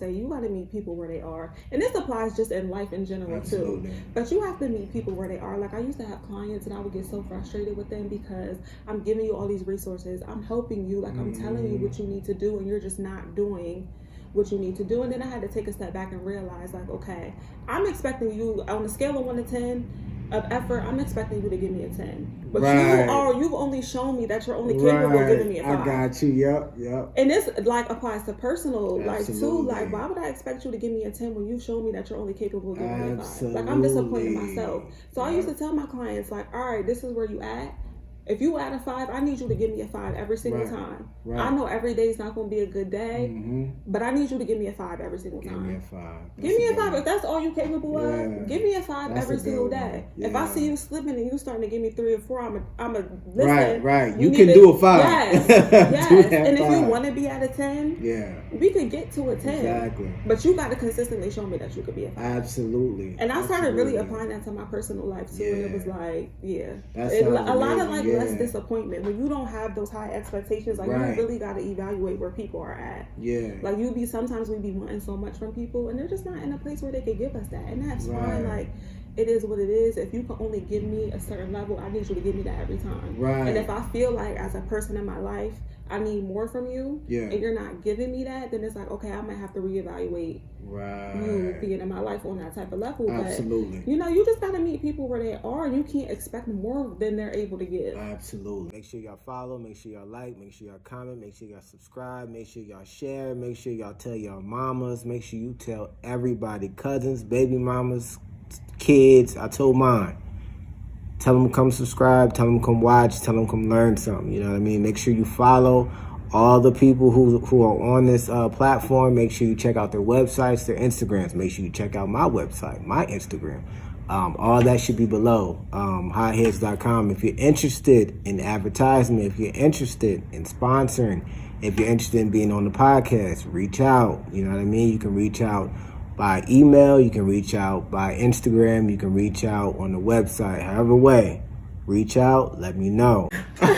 say you got to meet people where they are. And this applies just in life in general Absolutely. too. But you have to meet people where they are. Like I used to have clients and I would get so frustrated with them because I'm giving you all these resources. I'm helping you. Like I'm telling you what you need to do and you're just not doing what you need to do. And then I had to take a step back and realize like, okay, I'm expecting you on a scale of 1 to 10 of effort, I'm expecting you to give me a 10. But you've only shown me that you're only capable of giving me a 5. I got you. Yep. And this like applies to personal life too. Like why would I expect you to give me a 10 when you've shown me that you're only capable of giving me a 5? Like I'm disappointing myself. So I used to tell my clients like, all right, this is where you at. If you add a 5, I need you to give me a 5 every single time. I know every day is not going to be a good day, but I need you to give me a 5 every single time. Give me a 5. Give me a 5. If that's all you're capable of, give me a 5 every single day. Yeah. If I see you slipping and you starting to give me 3 or 4, I'm a listen. Right. You can do a 5. Yes. And if you want to be at a 10, we could get to a 10. Exactly. But you got to consistently show me that you could be a 5. Absolutely. And I started really applying that to my personal life too. And it was like, a lot of like less disappointment when you don't have those high expectations. Like you really got to evaluate where people are at. Like sometimes we be wanting so much from people and they're just not in a place where they could give us that, and that's fine. Like it is what it is. If you can only give me a certain level, I need you to give me that every time. And if I feel like as a person in my life I need more from you and you're not giving me that, then it's like, okay, I might have to reevaluate you being in my life on that type of level. Absolutely. But you just gotta meet people where they are. You can't expect more than they're able to give. Absolutely. Make sure y'all follow, make sure y'all like, make sure y'all comment, make sure y'all subscribe, make sure y'all share, make sure y'all tell y'all mamas, make sure you tell everybody, cousins, baby mamas, kids. I told mine. Tell them come subscribe, tell them come watch, tell them come learn something. You know what I mean? Make sure you follow all the people who are on this platform. Make sure you check out their websites, their Instagrams. Make sure you check out my website, my Instagram. All that should be below, hotheads.com. If you're interested in advertisement, if you're interested in sponsoring, if you're interested in being on the podcast, reach out. You know what I mean? You can reach out by email, you can reach out by Instagram, you can reach out on the website. However way, reach out, let me know. All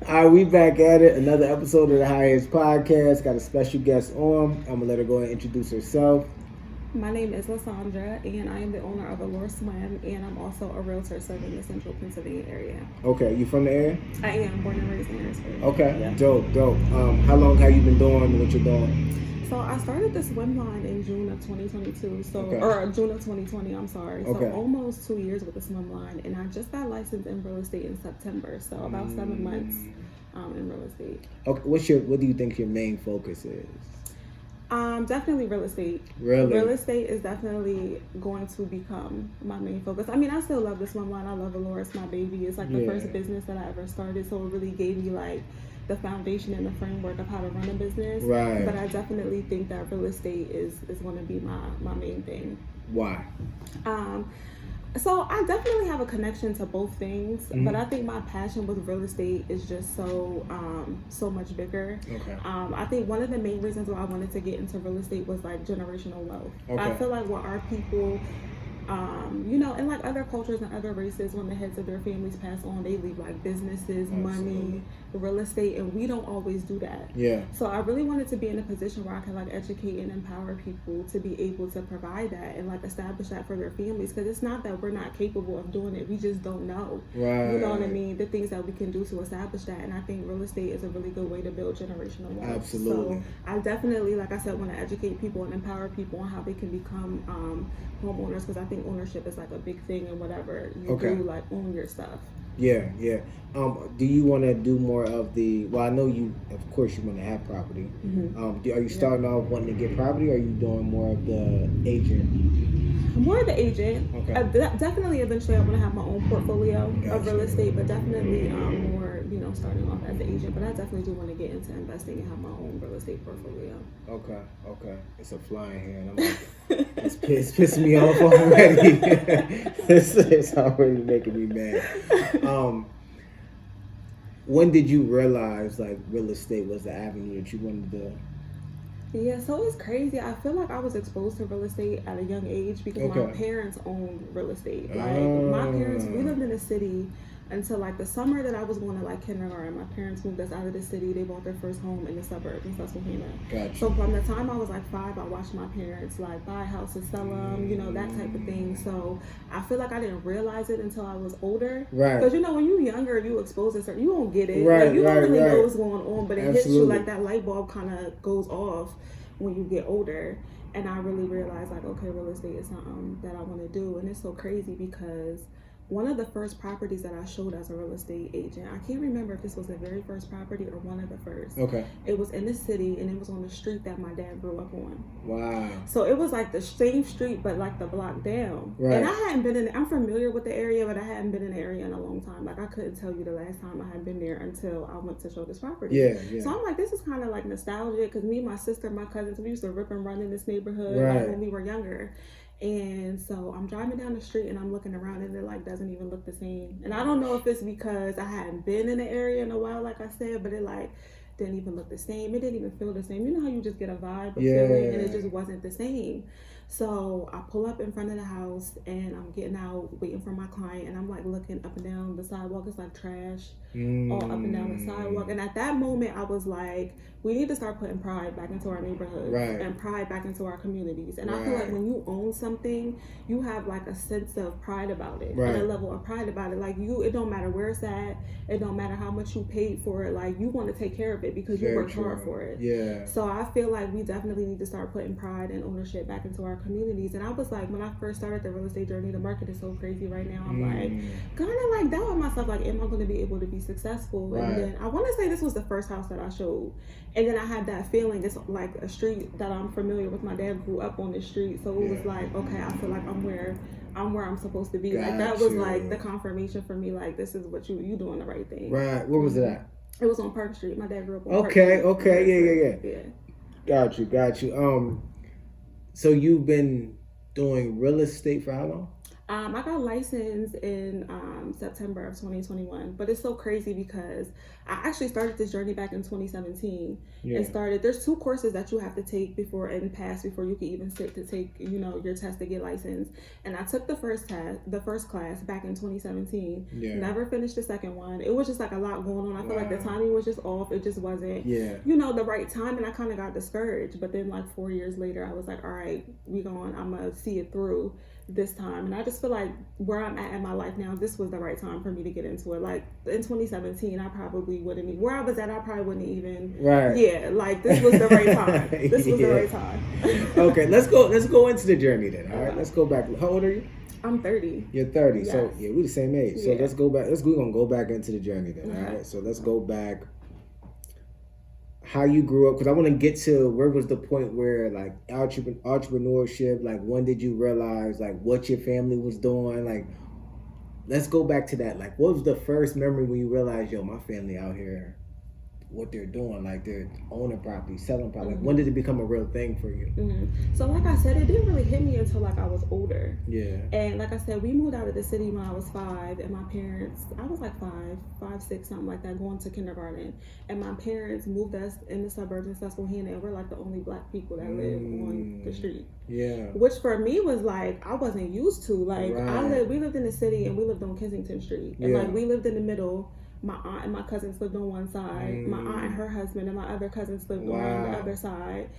right, we back at it. Another episode of the High Heads Podcast. Got a special guest on. I'm going to let her go ahead and introduce herself. My name is Lysandra, and I am the owner of Allure Swim, and I'm also a realtor serving the central Pennsylvania area. Okay, you from the area? I am, born and raised in Harrisburg. Okay, yeah. Dope. How long have you been doing what you're doing? So I started the swim line in June of 2022, or June of 2020, I'm sorry. So almost 2 years with the swim line, and I just got licensed in real estate in September, so about 7 months in real estate. Okay, what do you think your main focus is? Definitely real estate. Really? Real estate is definitely going to become my main focus. I mean, I still love the swim line. I love Allure. It's my baby. It's like the first business that I ever started, so it really gave me like the foundation and the framework of how to run a business. Right. But I definitely think that real estate is going to be my main thing. Why? So I definitely have a connection to both things, but I think my passion with real estate is just so much bigger. Okay. I think one of the main reasons why I wanted to get into real estate was like generational wealth. Okay. I feel like what our people, and like other cultures and other races, when the heads of their families pass on, they leave like businesses, money, real estate, and we don't always do that. Yeah. So I really wanted to be in a position where I could like educate and empower people to be able to provide that and like establish that for their families, because it's not that we're not capable of doing it, we just don't know. Right. You know what I mean? The things that we can do to establish that, and I think real estate is a really good way to build generational wealth. Absolutely. So I definitely, like I said, want to educate people and empower people on how they can become homeowners, because I think ownership is like a big thing in whatever you do, like own your stuff. Yeah. Do you want to do more of the? Well, I know you. Of course, you want to have property. Are you starting off wanting to get property, or are you doing more of the agent? More of the agent. Okay. Definitely, eventually, I want to have my own portfolio of real estate, but definitely more, starting off as an agent. But I definitely do want to get into investing and have my own real estate portfolio. Okay. It's a flying here, and I'm like, it's pissing me off already. It's already making me mad. When did you realize like real estate was the avenue that you wanted to? Yeah, so it's crazy. I feel like I was exposed to real estate at a young age because my parents owned real estate. Like my parents, we lived in a city until like the summer that I was going to like kindergarten. My parents moved us out of the city. They bought their first home in the suburbs in Susquehanna. Gotcha. So from the time I was like 5, I watched my parents like buy houses, sell them, you know, that type of thing. So I feel like I didn't realize it until I was older. Right. Because, you know, when you're younger, you exposed to certain, you don't get it. Right, like, you don't really right. know what's going on, but it Absolutely. hits you like that light bulb kind of goes off when you get older. And I really realized like, okay, real estate is something that I want to do. And it's so crazy because one of the first properties that I showed as a real estate agent, I can't remember if this was the very first property or one of the first. Okay. It was in the city, and it was on the street that my dad grew up on. Wow. So it was like the same street, but like the block down. Right. And I hadn't been I'm familiar with the area, but I hadn't been in the area in a long time. Like I couldn't tell you the last time I had been there until I went to show this property. Yeah. So I'm like, this is kind of like nostalgic because me, my sister, my cousins, we used to rip and run in this neighborhood like when we were younger. And so I'm driving down the street and I'm looking around and it like doesn't even look the same. And I don't know if it's because I hadn't been in the area in a while, like I said, but it like didn't even look the same. It didn't even feel the same. You know how you just get a vibe of feeling and it just wasn't the same. So I pull up in front of the house and I'm getting out waiting for my client and I'm like looking up and down the sidewalk. It's like trash all up and down the sidewalk. And at that moment I was like, we need to start putting pride back into our neighborhoods and pride back into our communities. And I feel like when you own something, you have like a sense of pride about it and a level of pride about it. Like it don't matter where it's at. It don't matter how much you paid for it. Like you want to take care of it because you worked hard for it. Yeah. So I feel like we definitely need to start putting pride and ownership back into our communities. And I was like, when I first started the real estate journey, the market is so crazy right now. I'm like, kind of like doubting myself, like, am I going to be able to be successful? And then I want to say this was the first house that I showed. And then I had that feeling, it's like a street that I'm familiar with. My dad grew up on this street. So it was like, okay, I feel like I'm where I'm supposed to be. Like that was like the confirmation for me, like this is what you doing the right thing. Right. Where was it at? It was on Park Street. My dad grew up on Park Street. Okay. Yeah. Got you. So you've been doing real estate for how long? I got licensed in September of 2021, but it's so crazy because I actually started this journey back in 2017 and there's 2 courses that you have to take before you can even sit to take, you know, your test to get licensed. And I took the first class back in 2017, never finished the second one. It was just like a lot going on. I feel like the timing was just off. It just wasn't, you know, the right time. And I kind of got discouraged, but then like 4 years later, I was like, all right, I'm going to see it through this time. And I just feel like where I'm at in my life now, this was the right time for me to get into it. Like in 2017, I probably wouldn't even, where I was at, I probably wouldn't even, like this was the right time. This was the right time. Okay, let's go into the journey then. All right, let's go back. How old are you? I'm 30. You're 30. Yes. So yeah, we're the same age. So let's go back. We're gonna go back into the journey then. All right. So let's go back. How you grew up, because I want to get to where was the point where like entrepreneurship, like when did you realize like what your family was doing? Like, let's go back to that. Like, what was the first memory when you realized, yo, my family out here, what they're doing, like they're owning property, selling property. Like, when did it become a real thing for you? So like I said, it didn't really hit me until like I was older. Yeah. And like I said, we moved out of the city when I was 5, and my parents, I was like 5, 6, something like that, going to kindergarten. And my parents moved us in the suburbs in Susquehanna, and we're like the only Black people that live on the street. Yeah. Which for me was like, I wasn't used to. Like we lived in the city and we lived on Kensington Street. And like we lived in the middle. My aunt and my cousins lived on one side. My aunt and her husband and my other cousins lived on the other side.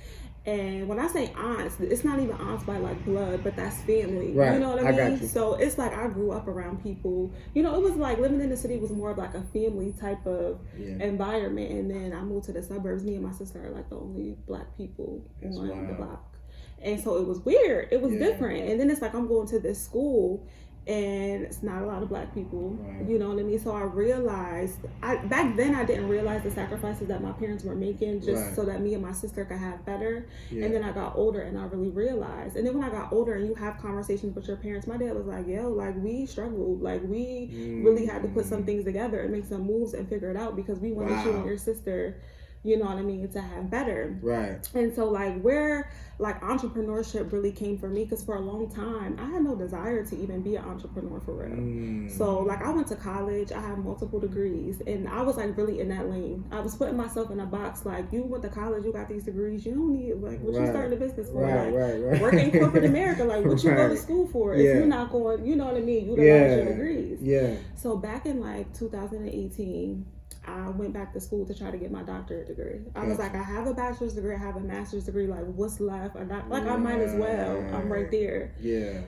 And when I say aunts, it's not even aunts by like blood, but that's family. Right. You know what I mean? Got you. So it's like I grew up around people. You know, it was like living in the city was more of like a family type of environment. And then I moved to the suburbs. Me and my sister are like the only Black people on the block. And so it was weird. It was different. And then it's like I'm going to this school and it's not a lot of Black people, you know what I mean? So I realized, back then I didn't realize the sacrifices that my parents were making just so that me and my sister could have better. And then I got older and I really realized. And then when I got older and you have conversations with your parents, my dad was like, yo, like we struggled. Like we really had to put some things together and make some moves and figure it out because we wanted you and your sister you know what I mean, to have better. Right. And so like where like entrepreneurship really came for me, because for a long time I had no desire to even be an entrepreneur for real. So like I went to college, I had multiple degrees, and I was like really in that lane. I was putting myself in a box like, you went to college, you got these degrees, you don't need, like, what you starting a business for? Like work in corporate America, like what you go to school for if you're not going, you know what I mean, utilize your degrees. So back in like 2018, I went back to school to try to get my doctorate degree. I was like, I have a bachelor's degree, I have a master's degree, like what's left? I might as well. I'm right there.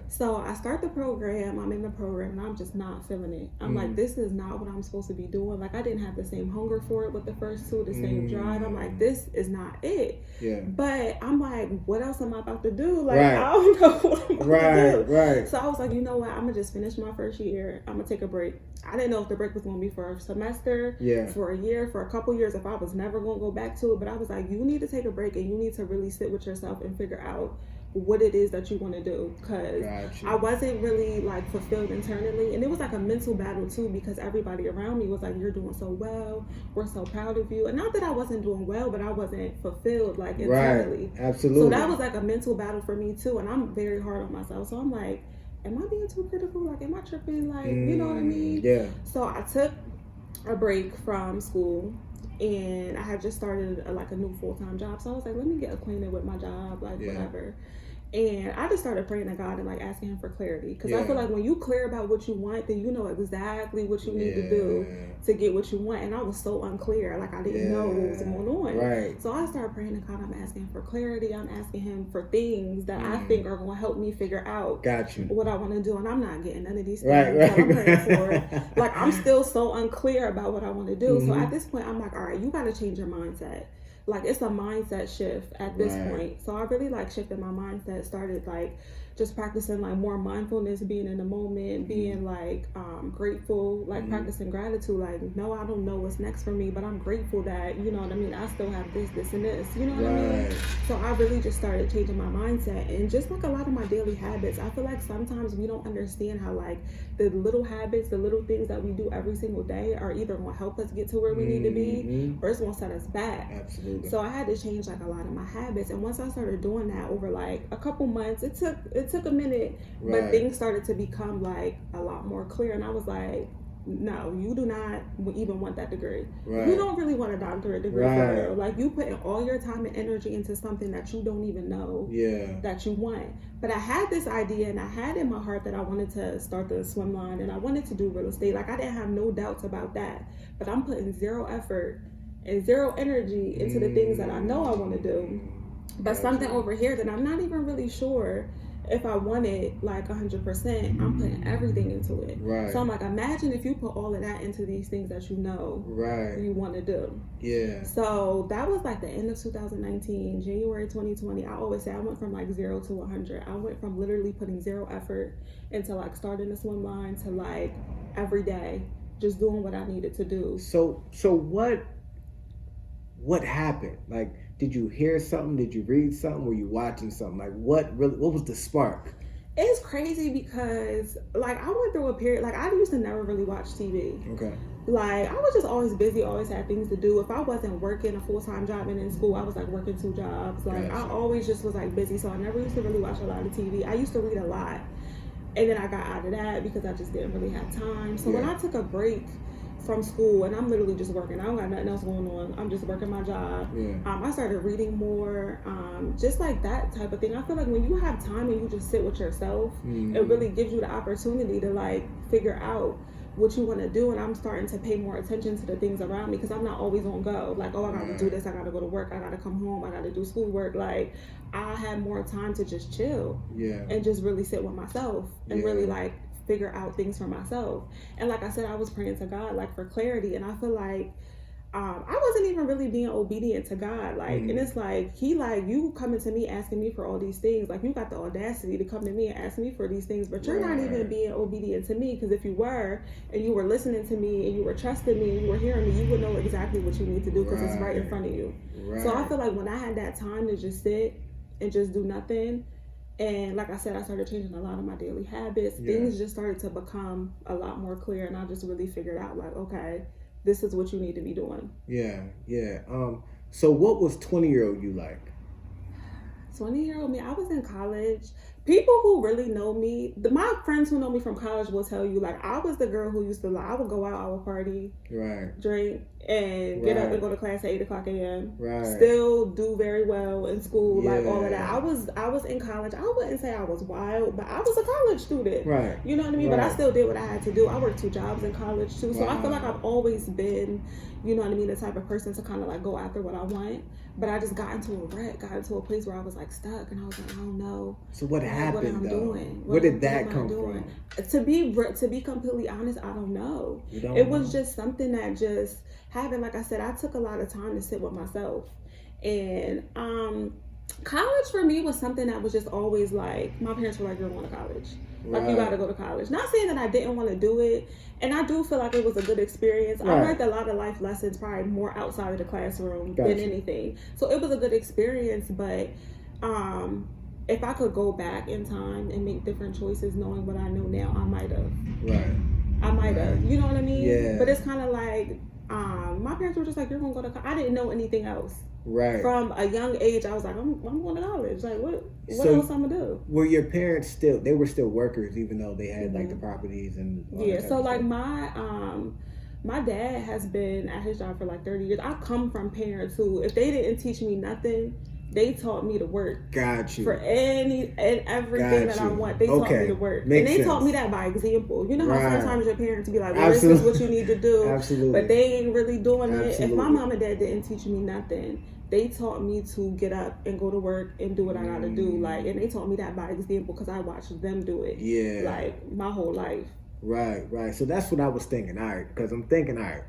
So I start the program, I'm in the program, and I'm just not feeling it. I'm like, this is not what I'm supposed to be doing. Like I didn't have the same hunger for it with the first two, the same drive. I'm like, this is not it. But I'm like, what else am I about to do? Like I don't know what I'm about to do. So I was like, you know what? I'm gonna just finish my first year. I'm gonna take a break. I didn't know if the break was gonna be for a semester, for a year, for a couple years, if I was never gonna go back to it. But I was like, you need to take a break and you need to really sit with yourself and figure out what it is that you want to do, because I wasn't really like fulfilled internally, and it was like a mental battle too, because everybody around me was like, you're doing so well, we're so proud of you, and not that I wasn't doing well, but I wasn't fulfilled like internally. Absolutely. So that was like a mental battle for me too, and I'm very hard on myself, so I'm like, am I being too critical? Like, am I tripping? Like, you know what I mean? So I took a break from school, and I had just started a new full-time job. So I was like, let me get acquainted with my job, like whatever. And I just started praying to God and like asking him for clarity, because I feel like when you clear about what you want, then you know exactly what you need to do to get what you want. And I was so unclear, like I didn't know what was going on. So I started praying to God. I'm asking him for clarity. I'm asking him for things that I think are going to help me figure out what I want to do. And I'm not getting none of these things that I'm praying for. Like I'm still so unclear about what I want to do. So at this point, I'm like, all right, you got to change your mindset. Like it's a mindset shift at this point. So I really like shifted my mindset, started like just practicing like more mindfulness, being in the moment, being like grateful, like practicing gratitude. Like, no, I don't know what's next for me, but I'm grateful that, you know what I mean, I still have this, this, and this, you know what I mean? So I really just started changing my mindset, and just like a lot of my daily habits, I feel like sometimes we don't understand how like the little habits, the little things that we do every single day are either going to help us get to where we need to be, or it's going to set us back. Absolutely. So I had to change like a lot of my habits, and once I started doing that over like a couple months, it took a minute, but things started to become like a lot more clear, and I was like, no, you do not even want that degree. You don't really want a doctorate degree for real. Like you put all your time and energy into something that you don't even know that you want. But I had this idea, and I had in my heart that I wanted to start the swim line, and I wanted to do real estate. Like I didn't have no doubts about that, but I'm putting zero effort and zero energy into the things that I know I want to do. But something over here that I'm not even really sure if I want it like 100%, I'm putting everything into it. So I'm like, imagine if you put all of that into these things that you know you want to do. So that was like the end of 2019, January 2020. I always say I went from like 0 to 100. I went from literally putting zero effort into like starting the swim line to like every day just doing what I needed to do. So what happened? Like, did you hear something? Did you read something? Were you watching something? Like, what was the spark? It's crazy because, like, I went through a period, like, I used to never really watch TV. Like, I was just always busy, always had things to do. If I wasn't working a full-time job and in school, I was, like, working 2 jobs. Like, I always just was, like, busy, so I never used to really watch a lot of TV. I used to read a lot, and then I got out of that because I just didn't really have time. So when I took a break from school, and I'm literally just working, I don't got nothing else going on, I'm just working my job, I started reading more, just like that type of thing. I feel like when you have time and you just sit with yourself, it really gives you the opportunity to like figure out what you want to do. And I'm starting to pay more attention to the things around me, because I'm not always on go, like, oh, I gotta do this, I gotta go to work, I gotta come home, I gotta do schoolwork. Like, I had more time to just chill and just really sit with myself and really like figure out things for myself. And like I said, I was praying to God like for clarity, and I feel like I wasn't even really being obedient to God, like, and it's like, he like, you coming to me asking me for all these things, like, you got the audacity to come to me and ask me for these things, but you're not even being obedient to me, because if you were, and you were listening to me, and you were trusting me, and you were hearing me, you would know exactly what you need to do, because it's right in front of you. So I feel like when I had that time to just sit and just do nothing, and like I said, I started changing a lot of my daily habits, things just started to become a lot more clear, and I just really figured out like, okay, this is what you need to be doing. So what was 20-year-old you like? 20-year-old me, I was in college. People who really know me, my friends who know me from college will tell you, like, I was the girl who used to, like, I would go out, I would party, drink, and get up and go to class at 8 o'clock a.m. Still do very well in school, like, all of that. I was in college. I wouldn't say I was wild, but I was a college student. You know what I mean? But I still did what I had to do. I worked 2 jobs in college, too. So I feel like I've always been, you know what I mean, the type of person to kind of, like, go after what I want. But I just got into a wreck, got into a place where I was like stuck, and I was like, I don't know. So what happened though? Where did that come from? To be completely honest, I don't know. It was just something that just happened. Like I said, I took a lot of time to sit with myself, and college for me was something that was just always like, my parents were like, you're going to college. Like, you got to go to college. Not saying that I didn't want to do it. And I do feel like it was a good experience. I learned a lot of life lessons, probably more outside of the classroom than anything. So it was a good experience. But if I could go back in time and make different choices, knowing what I know now, I might have. I might have. You know what I mean? Yeah. But it's kind of like, my parents were just like, you're going to go to college. I didn't know anything else. From a young age, I was like, I'm going to college. Like, what else I'm going to do? Were your parents they were still workers, even though they had, like, the properties and all that so, like, my dad has been at his job for, like, 30 years. I come from parents who, if they didn't teach me nothing, they taught me to work. Got you. For any and everything that I want, they taught me to work. Makes and they taught me that by example. You know how sometimes your parents be like, well, this is what you need to do. But they ain't really doing it. If my mom and dad didn't teach me nothing, they taught me to get up and go to work and do what I gotta do. Like, and they taught me that by example because I watched them do it. Like, my whole life. Right. So that's what I was thinking. All right, because I'm thinking, all right,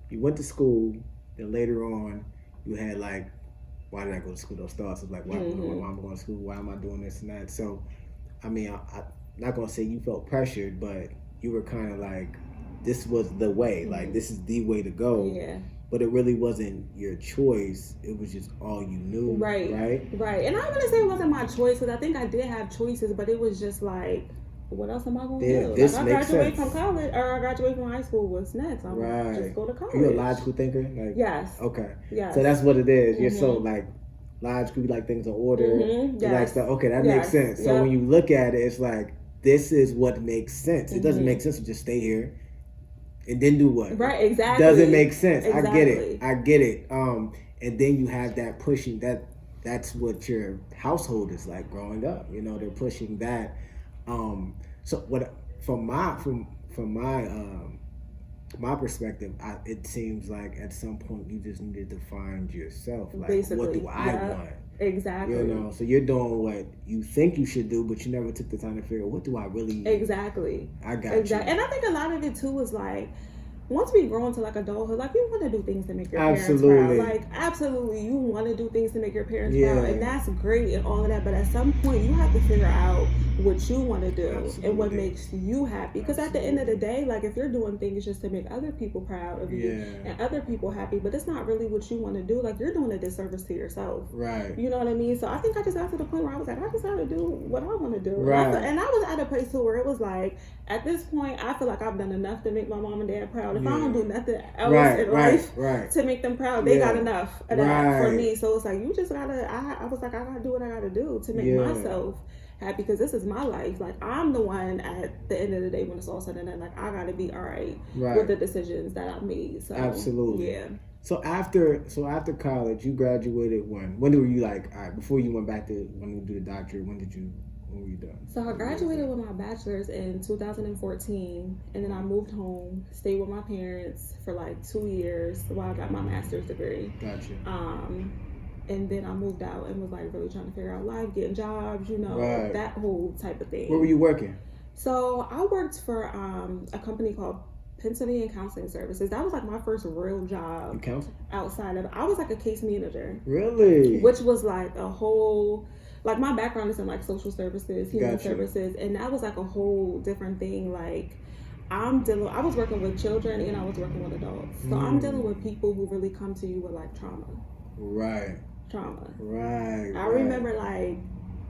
you went to school, then later on, you had like, why did I go to school? Those thoughts of like, why am I going to school? Why am I doing this and that? So, I mean, I'm not gonna say you felt pressured, but you were kind of like, this was the way. Like, this is the way to go. But it really wasn't your choice. It was just all you knew. Right. And I wouldn't say it wasn't my choice, because I think I did have choices, but it was just like, what else am I going to do? This like, I graduate from college, or I graduate from high school. What's next? I'm going to just go to college. Are you a logical thinker? Like, yes. Okay. Yes. So that's what it is. You're so like logical, you like things in order. You like stuff. Okay, that makes sense. So when you look at it, it's like, this is what makes sense. It doesn't make sense to just stay here and then do what? Right, exactly. Doesn't make sense. Exactly. I get it. And then you have that pushing, that's what your household is like growing up. You know, they're pushing that. So what from my perspective, it seems like at some point you just needed to find yourself. Like, basically, what do I want? Exactly. You know, so you're doing what you think you should do, but you never took the time to figure out, what do I really... Exactly. I got you. And I think a lot of it too is like, once we grow into like adulthood, like, you want to do things to make your parents proud. Like, absolutely, you want to do things to make your parents proud, and that's great and all of that. But at some point, you have to figure out what you want to do and what makes you happy. Because at the end of the day, like, if you're doing things just to make other people proud of you and other people happy, but it's not really what you want to do, like, you're doing a disservice to yourself. Right. You know what I mean? So I think I just got to the point where I was like, I just got to do what I want to do. Right. And I was at a place too where it was like, at this point, I feel like I've done enough to make my mom and dad proud. If I don't do nothing else in life to make them proud, they got enough of that for me. So it's like, you just gotta, I was like, I gotta do what I gotta do to make myself happy, because this is my life. Like, I'm the one at the end of the day, when it's all said and done, like, I gotta be all right with the decisions that I made. So absolutely. Yeah. So after college, you graduated when were you like, all right, before you went back to when you do the doctorate, when were you done? So I graduated with my bachelor's in 2014, and then I moved home, stayed with my parents for like 2 years while I got my master's degree. Gotcha. And then I moved out and was like really trying to figure out life, getting jobs, you know, that whole type of thing. Where were you working? So I worked for a company called Pennsylvania Counseling Services. That was like my first real job. You counsel? Outside of, I was like a case manager. Really? Which was like a whole, like, my background is in like social services, human services, and that was like a whole different thing. Like, I was working with children and I was working with adults. So I'm dealing with people who really come to you with like trauma. Right. Trauma. Right. I remember like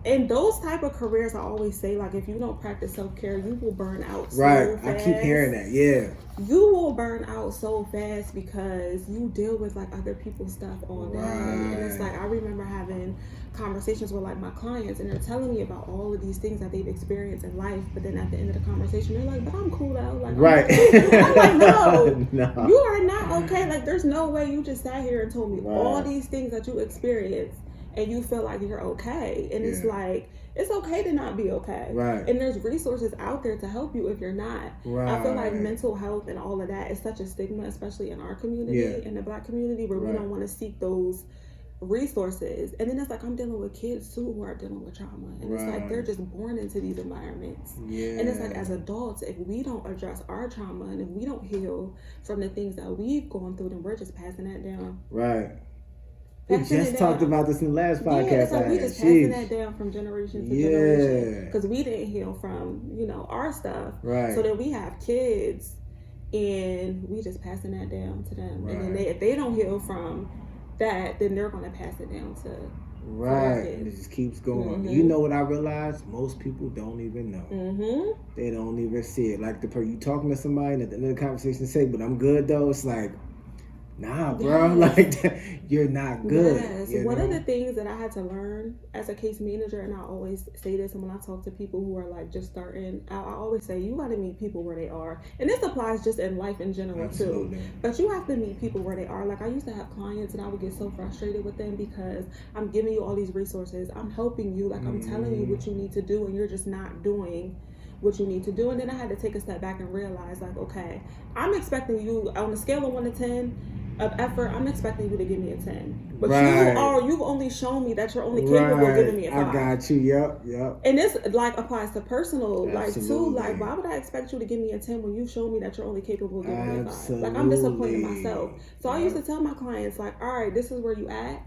And those type of careers, I always say, like, if you don't practice self-care, you will burn out so fast. I keep hearing that. Yeah. You will burn out so fast because you deal with, like, other people's stuff all day. And it's like, I remember having conversations with, like, my clients, and they're telling me about all of these things that they've experienced in life. But then at the end of the conversation, they're like, but I'm cool though. Like, I'm like, no, you are not okay. Like, there's no way you just sat here and told me all these things that you experienced and you feel like you're okay. And it's like, it's okay to not be okay. Right. And there's resources out there to help you if you're not. Right. I feel like mental health and all of that is such a stigma, especially in our community, in the Black community, where we don't want to seek those resources. And then it's like, I'm dealing with kids too who are dealing with trauma. And it's like, they're just born into these environments. Yeah. And it's like, as adults, if we don't address our trauma and if we don't heal from the things that we've gone through, then we're just passing that down. Right. We just talked about this in the last podcast. Yeah, it's like we just passing that down from generation to generation. Because we didn't heal from, our stuff. Right. So that we have kids and we just passing that down to them. Right. And then if they don't heal from that, then they're going to pass it down to right. And it just keeps going. Mm-hmm. You know what I realized? Most people don't even know. Mm-hmm. They don't even see it. Like you talking to somebody and at the end of the conversation say, but I'm good though. It's like, nah, bro, like you're not good. Yes. One of the things that I had to learn as a case manager, and I always say this, and when I talk to people who are like just starting, I always say you got to meet people where they are, and this applies just in life in general too. But you have to meet people where they are. Like, I used to have clients, and I would get so frustrated with them because I'm giving you all these resources, I'm helping you, like I'm telling you what you need to do, and you're just not doing what you need to do. And then I had to take a step back and realize, like, okay, I'm expecting you on a scale of 1 to 10 of effort, I'm expecting you to give me a 10. But you've only shown me that you're only capable of giving me a 5. I got you, yep. And this like applies to personal, like too, like why would I expect you to give me a 10 when you show me that you're only capable of giving me a 5? Like, I'm disappointed in myself. So I used to tell my clients, like, all right, this is where you at.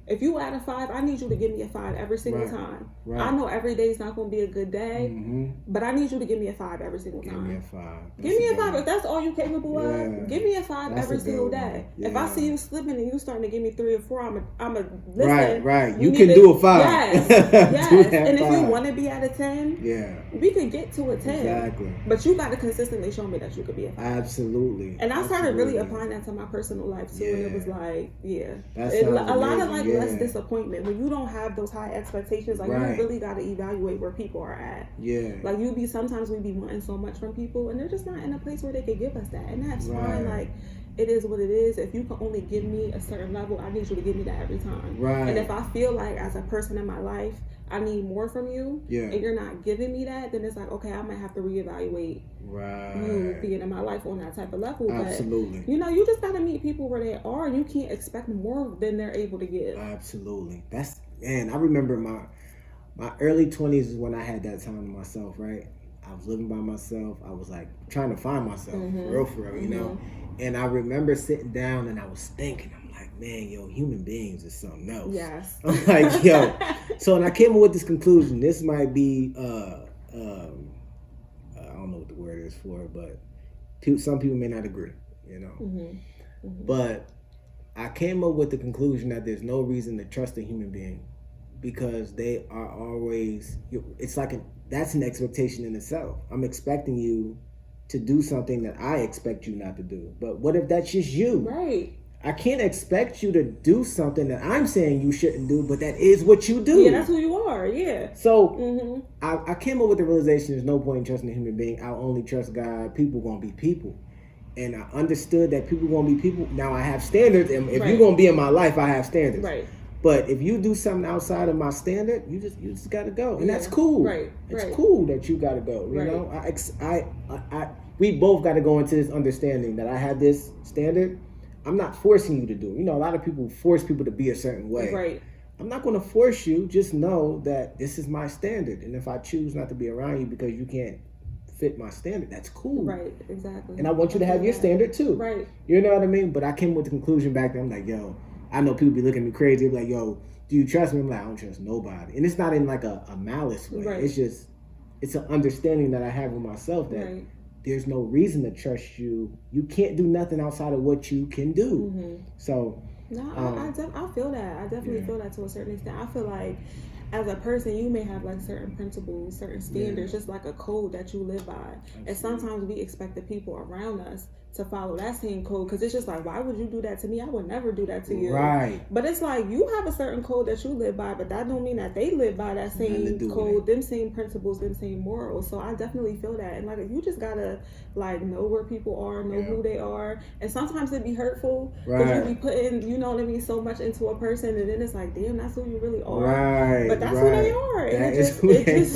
If you at a 5, I need you to give me a 5 every single time. Right. I know every day is not going to be a good day, but I need you to give me a 5 every single time. Give me a 5. Give me a 5. If that's all you're capable of, give me a 5 every single day. Yeah. If I see you slipping and you starting to give me 3 or 4, I'm a listen. Right. You can do a 5. Yes. And if you want to be at a 10, we could get to a 10. Exactly. But you got to consistently show me that you could be a 5. Absolutely. And I started really applying that to my personal life too, and it was like, a lot of like less disappointment when you don't have those high expectations. Like, you really got to evaluate where people are at. Yeah. Like, sometimes we be wanting so much from people, and they're just not in a place where they could give us that, and that's fine. Like, it is what it is. If you can only give me a certain level, I need you to give me that every time. Right. And if I feel like as a person in my life, I need more from you, and you're not giving me that, then it's like, okay, I might have to reevaluate you being in my life on that type of level. Absolutely. But, you just got to meet people where they are, and you can't expect more than they're able to give. Absolutely. I remember my early 20s is when I had that time to myself, right? I was living by myself. I was like trying to find myself, for real, you know? And I remember sitting down and I was thinking, I'm like, man, human beings is something else. Yes. I'm like, So, and I came up with this conclusion. This might be, I don't know what the word is for it, but some people may not agree, But I came up with the conclusion that there's no reason to trust a human being because they are always, it's like that's an expectation in itself. I'm expecting you to do something that I expect you not to do. But what if that's just you? Right. I can't expect you to do something that I'm saying you shouldn't do, but that is what you do. Yeah, that's who you are, yeah. So I came up with the realization there's no point in trusting a human being. I'll only trust God. People going to be people. And I understood that people going to be people. Now I have standards, and if you're going to be in my life, I have standards. Right. But if you do something outside of my standard, you just got to go, and that's cool. Right. It's cool that you got to go. You know, we both got to go into this understanding that I have this standard. I'm not forcing you to do it. A lot of people force people to be a certain way. Right. I'm not going to force you. Just know that this is my standard, and if I choose not to be around you because you can't fit my standard, that's cool. Right. Exactly. And I want you to have your standard too. Right. You know what I mean? But I came with the conclusion back then. I'm like, I know people be looking at me crazy. They're like, do you trust me? I'm like, I don't trust nobody. And it's not in like a malice way. Right. It's an understanding that I have with myself that there's no reason to trust you. You can't do nothing outside of what you can do. So. No, I feel that. I definitely feel that to a certain extent. I feel like as a person, you may have like certain principles, certain standards, just like a code that you live by. Absolutely. And sometimes we expect the people around us to follow that same code, because it's just like, why would you do that to me? I would never do that to you. Right. But it's like, you have a certain code that you live by, but that don't mean that they live by that same code, them same principles, them same morals. So I definitely feel that. And like, you just gotta like know where people are, know who they are. And sometimes it be hurtful because you be putting, you know what I mean, so much into a person, and then it's like, damn, that's who you really are. Right. But that's who they are. And it just is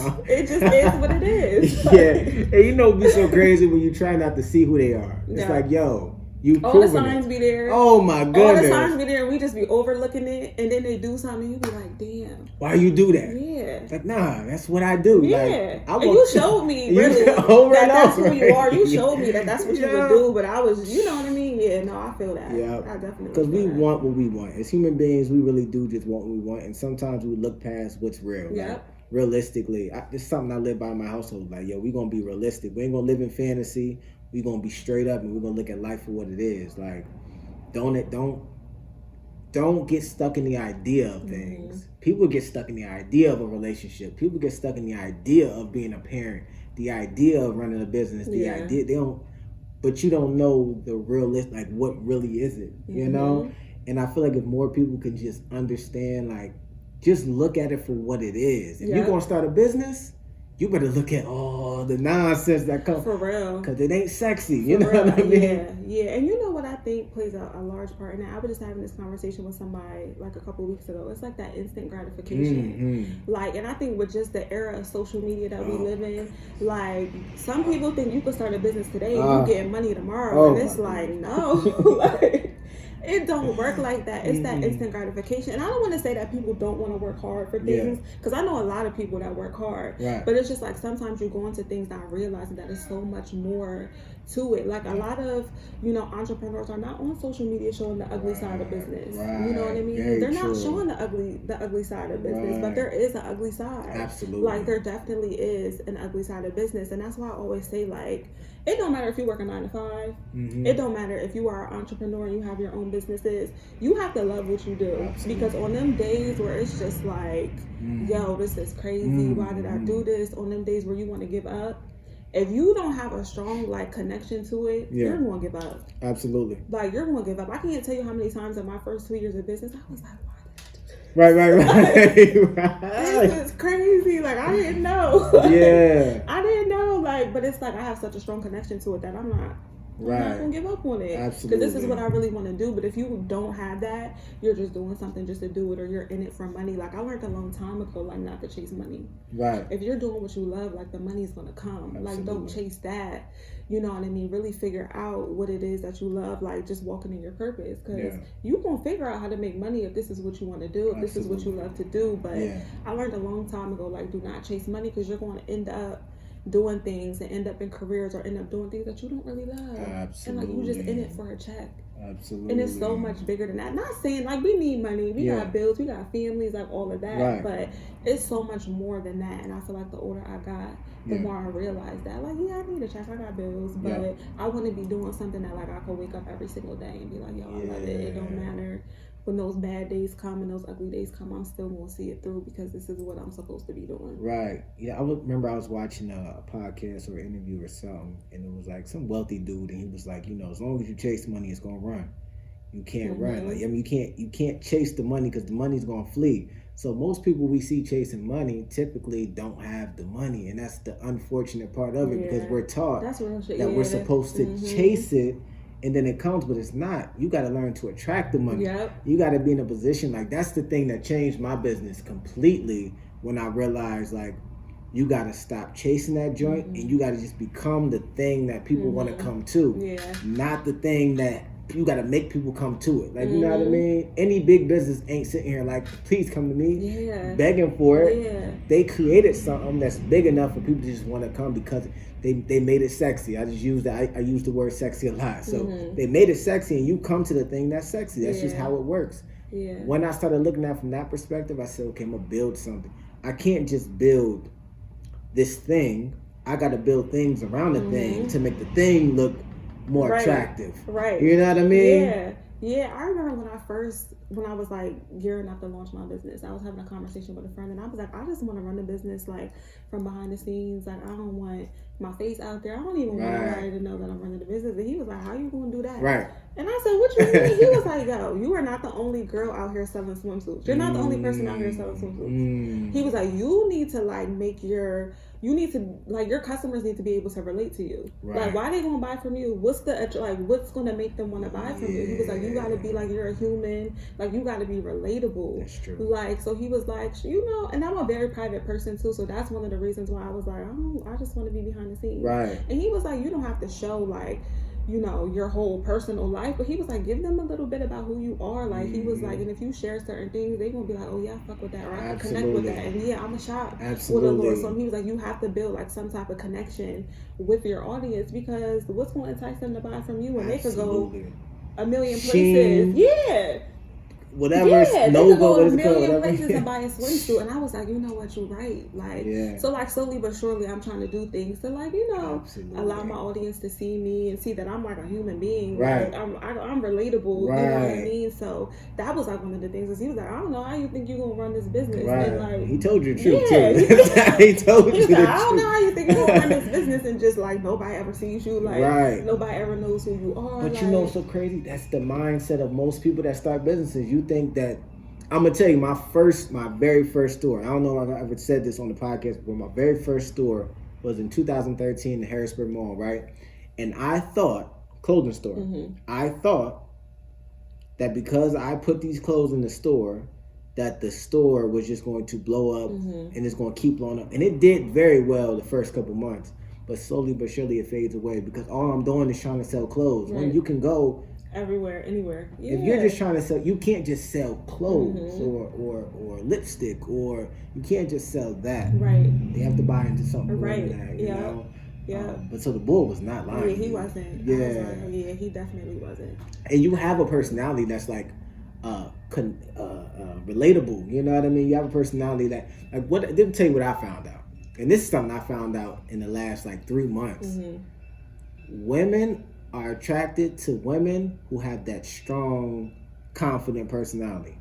what it is. Yeah. And you know, it'd be so crazy when you try not to see who they are. It's like, yo, you all the signs be there. Oh my goodness. All the signs be there, and we just be overlooking it, and then they do something, and you be like, damn. Why you do that? Yeah. Like, nah, that's what I do. Yeah. Like, and you showed me, really, that's who you are. You showed me that that's what you would do, but I was, you know what I mean? Yeah, no, I feel that. Yeah. I definitely because we want what we want. As human beings, we really do just want what we want, and sometimes we look past what's real. Yep. Like, realistically, it's something I live by in my household. Like, yo, we gonna be realistic. We ain't gonna live in fantasy. We gonna be straight up, and we're gonna look at life for what it is. Like, don't get stuck in the idea of things. Mm-hmm. People get stuck in the idea of a relationship. People get stuck in the idea of being a parent, the idea of running a business, the idea they don't. But you don't know the realist, like what really is it, you know? And I feel like if more people can just understand, like, just look at it for what it is. If you're gonna start a business, you better look at all the nonsense that comes. For real. Because it ain't sexy. You know what I mean? Yeah. And you know what I think plays a large part in that? I was just having this conversation with somebody like a couple weeks ago. It's like that instant gratification. Mm-hmm. Like, and I think with just the era of social media that we live in, like, some people think you could start a business today and you getting money tomorrow. And it's like, no. Like, it don't work like that. It's that instant gratification. And I don't want to say that people don't want to work hard for things, because I know a lot of people that work hard. Right. But it's just like sometimes you go into things not realizing that there's so much more to it. Like, a lot of, you know, entrepreneurs are not on social media showing the ugly side of business. Right. You know what I mean? They're not showing the ugly side of business, but there is an ugly side. Absolutely. Like, there definitely is an ugly side of business. And that's why I always say, like, it don't matter if you work a 9 to 5. Mm-hmm. It don't matter if you are an entrepreneur and you have your own businesses. You have to love what you do. Absolutely. Because on them days where it's just like, yo, this is crazy. Why did I do this? On them days where you want to give up, if you don't have a strong like connection to it, you're going to give up. Absolutely. Like, you're going to give up. I can't tell you how many times in my first 2 years of business, I was like, why? Right. This is crazy. Like, I didn't know. Yeah. I didn't know. Like, but it's like I have such a strong connection to it that I'm not gonna give up on it. Absolutely. Because this is what I really want to do. But if you don't have that, you're just doing something just to do it, or you're in it for money. Like, I learned a long time ago, like, not to chase money. Right. If you're doing what you love, like, the money's gonna come. Absolutely. Like, don't chase that. You know what I mean? Really figure out what it is that you love, like just walking in your purpose. Because you won't figure out how to make money if this is what you want to do, if this is what you love to do. But I learned a long time ago, like, do not chase money, because you're going to end up doing things and end up in careers or end up doing things that you don't really love. Absolutely. And, like, you just in it for a check. Absolutely. And it's so much bigger than that. Not saying, like, we need money. We got bills. We got families, like, all of that. Right. But it's so much more than that. And I feel like the older I got, the more I realized that, like, I need a check. I got bills. But I want to be doing something that, like, I can wake up every single day and be like, yo, I love it. It don't matter. When those bad days come and those ugly days come, I'm still going to see it through, because this is what I'm supposed to be doing. Right. Yeah, I remember I was watching a podcast or an interview or something, and it was like some wealthy dude, and he was like, you know, as long as you chase money, it's going to run. You can't run. Like, I mean, you can't chase the money, because the money's going to flee. So most people we see chasing money typically don't have the money, and that's the unfortunate part of it, because we're taught that we're supposed to chase it. And then it comes, but it's not. You got to learn to attract the money. Yep. You got to be in a position, like, that's the thing that changed my business completely, when I realized, like, you got to stop chasing that joint, and you got to just become the thing that people want to come to. Not the thing that you got to make people come to it. Like, you know what I mean? Any big business ain't sitting here like, please come to me, begging for it. They created something that's big enough for people to just want to come, because they made it sexy. I just use that. I use the word sexy a lot. So they made it sexy, and you come to the thing that's sexy. That's just how it works. When I started looking at it from that perspective, I said, okay, I'm gonna build something. I can't just build this thing. I got to build things around the thing to make the thing look more attractive. Right. You know what I mean? Yeah. I remember when I first when I was like gearing up to launch my business, I was having a conversation with a friend, and I was like, I just want to run the business like from behind the scenes. Like, I don't want my face out there. I don't even want anybody to know that I'm running the business. And he was like, how you gonna do that? Right. And I said, what you mean? He was like, yo, you are not the only girl out here selling swimsuits. You're not the only person out here selling swimsuits. He was like, you need to like your customers need to be able to relate to you. Right. Like, why they gonna buy from you? What's gonna make them want to buy from you? He was like, you gotta be like, you're a human. Like, you gotta be relatable. That's true. Like, so he was like, and I'm a very private person too, so that's one of the reasons why I was like, I just want to be behind the scenes. Right. And he was like, you don't have to show like, your whole personal life, but he was like, give them a little bit about who you are. Like, he was like, and if you share certain things, they gonna be like, oh yeah, I fuck with that, or I can connect with that, and yeah, I'm a shop with a Lord. So he was like, you have to build like some type of connection with your audience, because what's gonna entice them to buy from you when they could go a million places? Yeah. Whatever, yeah, Nova, they could go what a is it million called? places and buy a swimsuit. And I was like, you know what, you're right. Like, so like slowly but surely, I'm trying to do things to like, allow my audience to see me and see that I'm like a human being. Right. Like, I'm relatable. Right. You know what I mean? So that was like one of the things. Is he was like, I don't know how you think you're gonna run this business. Right. And like, he told you the truth too. He told you the truth. I don't know how you think you're gonna run this business and just like nobody ever sees you. Like, nobody ever knows who you are. But you know what's so crazy? That's the mindset of most people that start businesses. You think that. I'm gonna tell you my very first store. I don't know if I ever said this on the podcast, but my very first store was in 2013 in Harrisburg Mall, right? And I thought, clothing store, I thought that because I put these clothes in the store, that the store was just going to blow up and it's going to keep blowing up. And it did very well the first couple months, but slowly but surely it fades away because all I'm doing is trying to sell clothes. When you can go everywhere, anywhere. Yeah. If you're just trying to sell, you can't just sell clothes or lipstick, or you can't just sell that. Right. They have to buy into something. Right. That, you know? Yeah. But so the bull was not lying. Yeah, he wasn't. Yeah. He definitely wasn't. And you have a personality that's like relatable. You know what I mean? You have a personality that like what. Let me tell you what I found out. And this is something I found out in the last like 3 months. Women are attracted to women who have that strong, confident personality.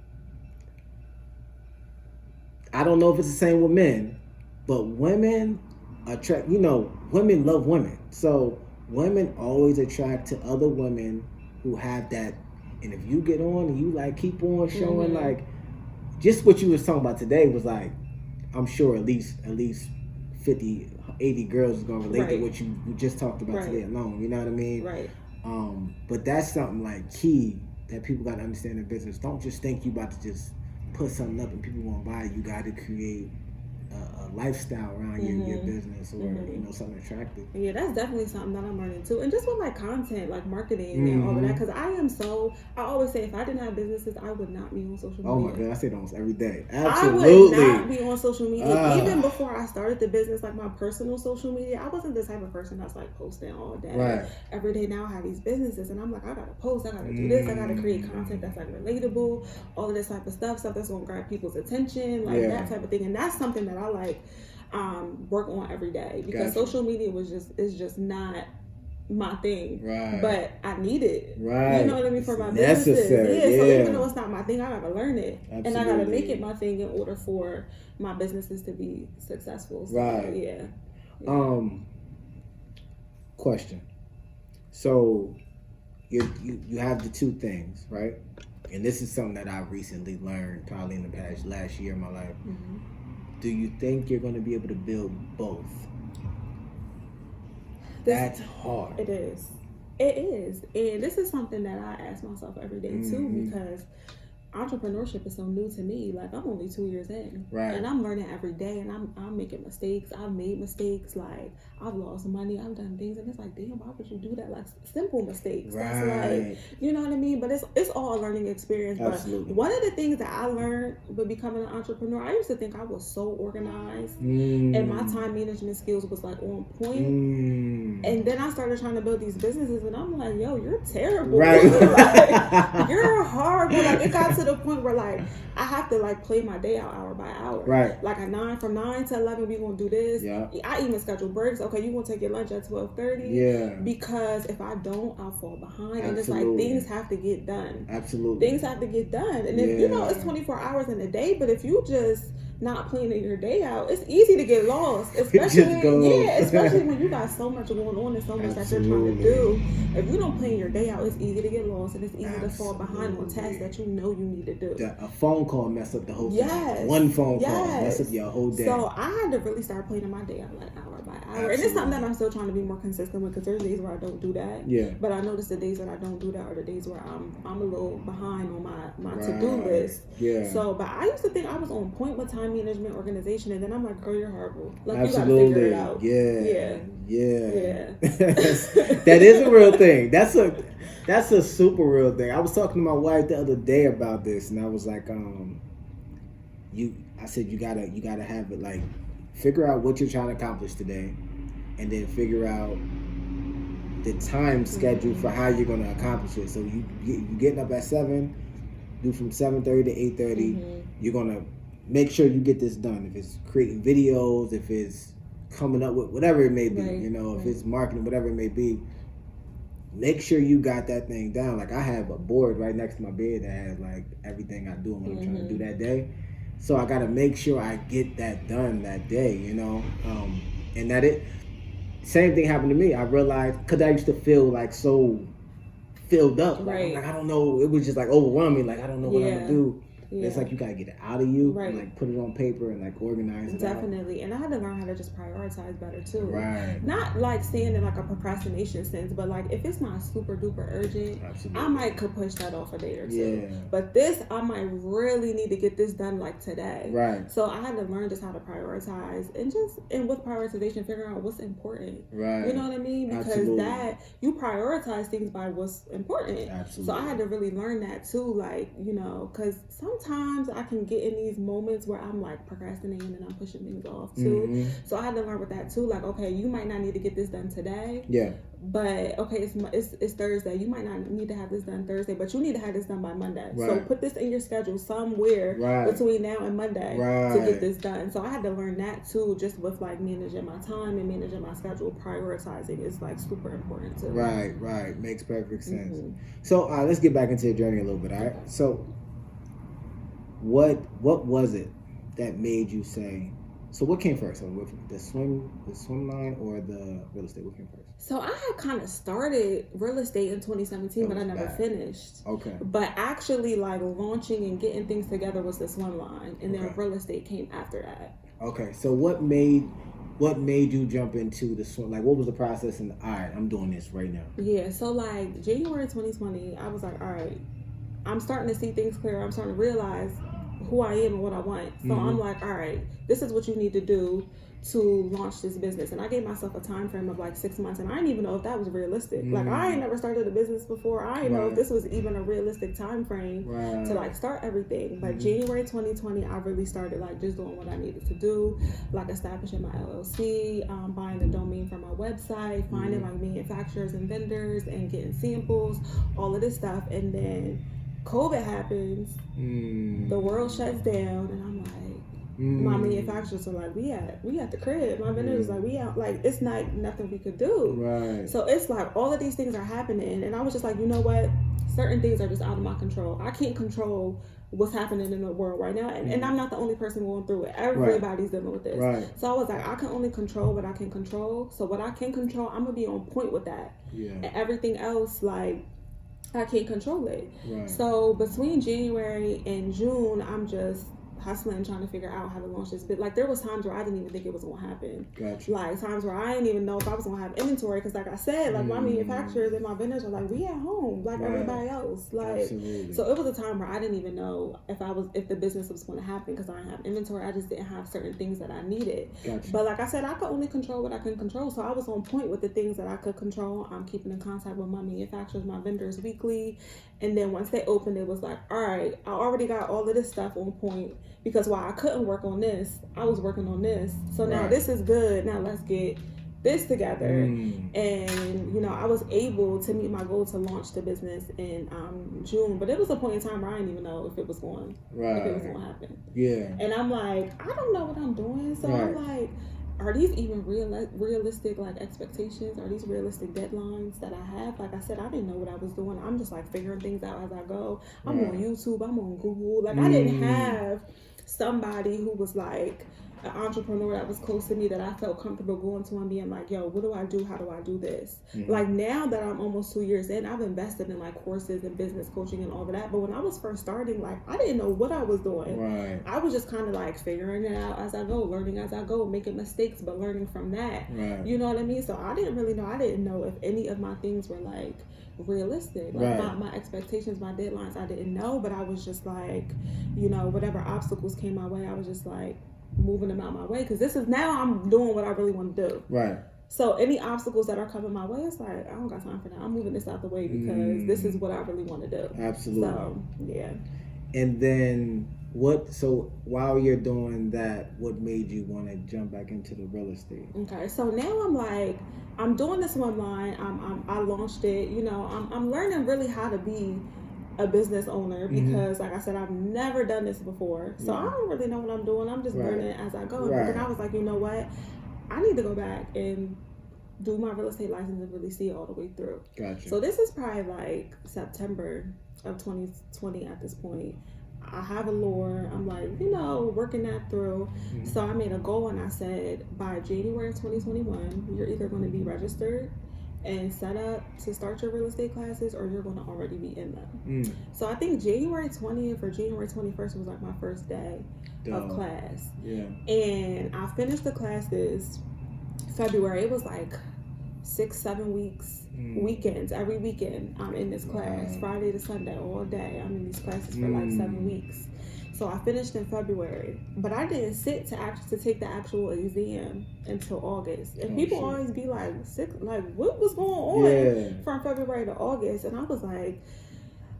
I don't know if it's the same with men, but women attract, women love women. So women always attract to other women who have that. And if you get on and you like keep on showing like, just what you was talking about today was like, I'm sure at least 50, 80 girls is gonna relate to what you just talked about today alone. You know what I mean? Right. But that's something like key that people gotta understand in business. Don't just think you about to just put something up and people won't buy it. You gotta create a lifestyle around your business or something attractive. Yeah, that's definitely something that I'm learning too. And just with like content, like marketing and all of that, because I always say if I didn't have businesses, I would not be on social media. Oh my God, I say that almost every day. Absolutely. I would not be on social media. Even before I started the business, like my personal social media, I wasn't the type of person that's like posting all day. Every day now I have these businesses and I'm like, I gotta post, I gotta do this, I gotta create content that's like relatable, all of this type of stuff that's gonna grab people's attention, like that type of thing. And that's something that I like work on every day because social media is just not my thing, but I need it. You know what I mean, for my businesses. So even though it's not my thing, I gotta learn it. Absolutely. And I gotta make it my thing in order for my businesses to be successful. So, question. So you have the two things, right? And this is something that I've recently learned probably in the last year of my life. Do you think you're going to be able to build both? That's hard. It is. It is. And this is something that I ask myself every day too, because entrepreneurship is so new to me. Like, I'm only 2 years in, and I'm learning every day, and I'm making mistakes. I've made mistakes. Like, I've lost money. I've done things, and it's like, damn, why would you do that? Like, simple mistakes. That's like, you know what I mean? But it's all a learning experience. Absolutely. But one of the things that I learned with becoming an entrepreneur, I used to think I was so organized, and my time management skills was like on point. And then I started trying to build these businesses, and I'm like, yo, you're terrible. Like, you're horrible. Like, it got to to the point where like I have to like play my day out hour by hour. Right. Like from 9 to 11 we gonna do this. Yeah. I even schedule breaks. Okay, you gonna take your lunch at 12:30. Yeah. Because if I don't, I'll fall behind. Absolutely. And it's like things have to get done. Absolutely. Things have to get done. And if it's 24 hours in a day, but if you just not planning your day out, it's easy to get lost, especially when you got so much going on and so much that you're trying to do. If you don't plan your day out, it's easy to get lost and it's easy to fall behind on tasks that you know you need to do. A phone call mess up the whole thing. One phone call mess up your whole day. So I had to really start planning my day out like hour by hour. And it's something that I'm still trying to be more consistent with, because there's days where I don't do that. Yeah. But I notice the days that I don't do that are the days where I'm a little behind on my to-do list. Yeah. So, but I used to think I was on point with time management, organization, and then I'm like, girl, you're horrible. Like, absolutely. You gotta figure it out. Yeah. That is a real thing. That's a super real thing. I was talking to my wife the other day about this, and I was like, I said you gotta have it, like, figure out what you're trying to accomplish today, and then figure out the time schedule for how you're gonna accomplish it. So you getting up at 7, do from 7:30 to 8:30. You're gonna make sure you get this done. If it's creating videos, if it's coming up with whatever it may be, if it's marketing, whatever it may be, make sure you got that thing down. Like, I have a board right next to my bed that has like everything I do and what I'm trying to do that day. So I got to make sure I get that done that day, and same thing happened to me. I realized, because I used to feel like so filled up. Like, I don't know. It was just like overwhelming. Like, I don't know what I'm going to do. Yeah. It's like you gotta get it out of you, and like put it on paper and like organize it. Definitely, and I had to learn how to just prioritize better too. Right. Not like saying in like a procrastination sense, but like if it's not super duper urgent, I could push that off a day or two. Yeah. But this, I might really need to get this done like today. Right. So I had to learn just how to prioritize and with prioritization, figure out what's important. Right. You know what I mean? Because that you prioritize things by what's important. Absolutely. So I had to really learn that too, like, because sometimes I can get in these moments where I'm like procrastinating and I'm pushing things off too. So I had to learn with that too. Like, okay, you might not need to get this done today. Yeah. But okay, it's Thursday. You might not need to have this done Thursday, but you need to have this done by Monday. Right. So put this in your schedule somewhere between now and Monday to get this done. So I had to learn that too, just with like managing my time and managing my schedule. Prioritizing is like super important too. Right. Makes perfect sense. So let's get back into your journey a little bit. All right. So what was it that made you say? So what came first? So the swim line or the real estate? What came first? So I had kind of started real estate in 2017, but I never finished. Okay. But actually, like, launching and getting things together was the swim line, and then real estate came after that. Okay. So what made you jump into the swim? Like, what was the process? And all right, I'm doing this right now. Yeah. So like January 2020, I was like, all right, I'm starting to see things clear. I'm starting to realize who I am and what I want. So I'm like, all right, this is what you need to do to launch this business. And I gave myself a time frame of like 6 months, and I didn't even know if that was realistic. Like, I ain't never started a business before. I didn't know if this was even a realistic time frame to like start everything. But January 2020, I really started like just doing what I needed to do, like establishing my LLC, buying the domain for my website, finding like manufacturers and vendors and getting samples, all of this stuff. And then COVID happens, the world shuts down, and I'm like, my manufacturers are like, we at the crib. My vendors like, we out. Like, it's not nothing we could do. Right. So it's like all of these things are happening, and I was just like, you know what? Certain things are just out of my control. I can't control what's happening in the world right now, and I'm not the only person going through it. Everybody's dealing with this. Right. So I was like, I can only control what I can control. So what I can control, I'm gonna be on point with that. Yeah. And everything else, like, I can't control it. Right. So between January and June, I'm just hustling, trying to figure out how to launch this. But like, there was times where I didn't even think it was going to happen. Gotcha. Like, times where I didn't even know if I was going to have inventory, because like I said, like, my manufacturers and my vendors are like, we at home like everybody else. Like, absolutely. So it was a time where I didn't even know if the business was going to happen, because I didn't have inventory. I just didn't have certain things that I needed. Gotcha. But like I said, I could only control what I can control. So I was on point with the things that I could control. I'm keeping in contact with my manufacturers, my vendors weekly. And then once they opened, it was like, all right, I already got all of this stuff on point, because while I couldn't work on this, I was working on this. So now this is good. Now let's get this together. And, you know, I was able to meet my goal to launch the business in June. But it was a point in time where I didn't even know if it was going to happen. Yeah. And I'm like, I don't know what I'm doing. So I'm like, are these even realistic like expectations? Are these realistic deadlines that I have? Like I said, I didn't know what I was doing. I'm just like figuring things out as I go. I'm on YouTube. I'm on Google. Like I didn't have somebody who was like an entrepreneur that was close to me that I felt comfortable going to and being like, yo, what do I do? How do I do this? Like now that I'm almost 2 years in, I've invested in like courses and business coaching and all of that. But when I was first starting, like I didn't know what I was doing. Right. I was just kind of like figuring it out as I go, learning as I go, making mistakes, but learning from that. Right. You know what I mean? So I didn't really know. I didn't know if any of my things were like realistic, like my expectations, my deadlines, I didn't know. But I was just like, you know, whatever obstacles came my way, I was just like moving them out my way, because this is now I'm doing what I really want to do. Right. So any obstacles that are coming my way, it's like I don't got time for that. I'm moving this out the way because this is what I really want to do. Absolutely. So yeah. And then so while you're doing that, what made you want to jump back into the real estate? Okay, so now I'm like, I'm doing this online. I launched it. You know, I'm learning really how to be a business owner because like I said, I've never done this before. So I don't really know what I'm doing. I'm just learning as I go. But then I was like, you know what? I need to go back and do my real estate license and really see it all the way through. Gotcha. So this is probably like September of 2020 at this point. I have a lure. I'm like, you know, working that through. So I made a goal and I said by January of 2021, you're either going to be registered and set up to start your real estate classes, or you're going to already be in them. So I think January 20th or January 21st was like my first day of class. Yeah. And I finished the classes February. It was like 6-7 weeks, weekends, every weekend I'm in this class, Friday to Sunday, all day. I'm in these classes for like 7 weeks. So I finished in February, but I didn't sit to take the actual exam until August. And people always be like, what was going on from February to August? And I was like,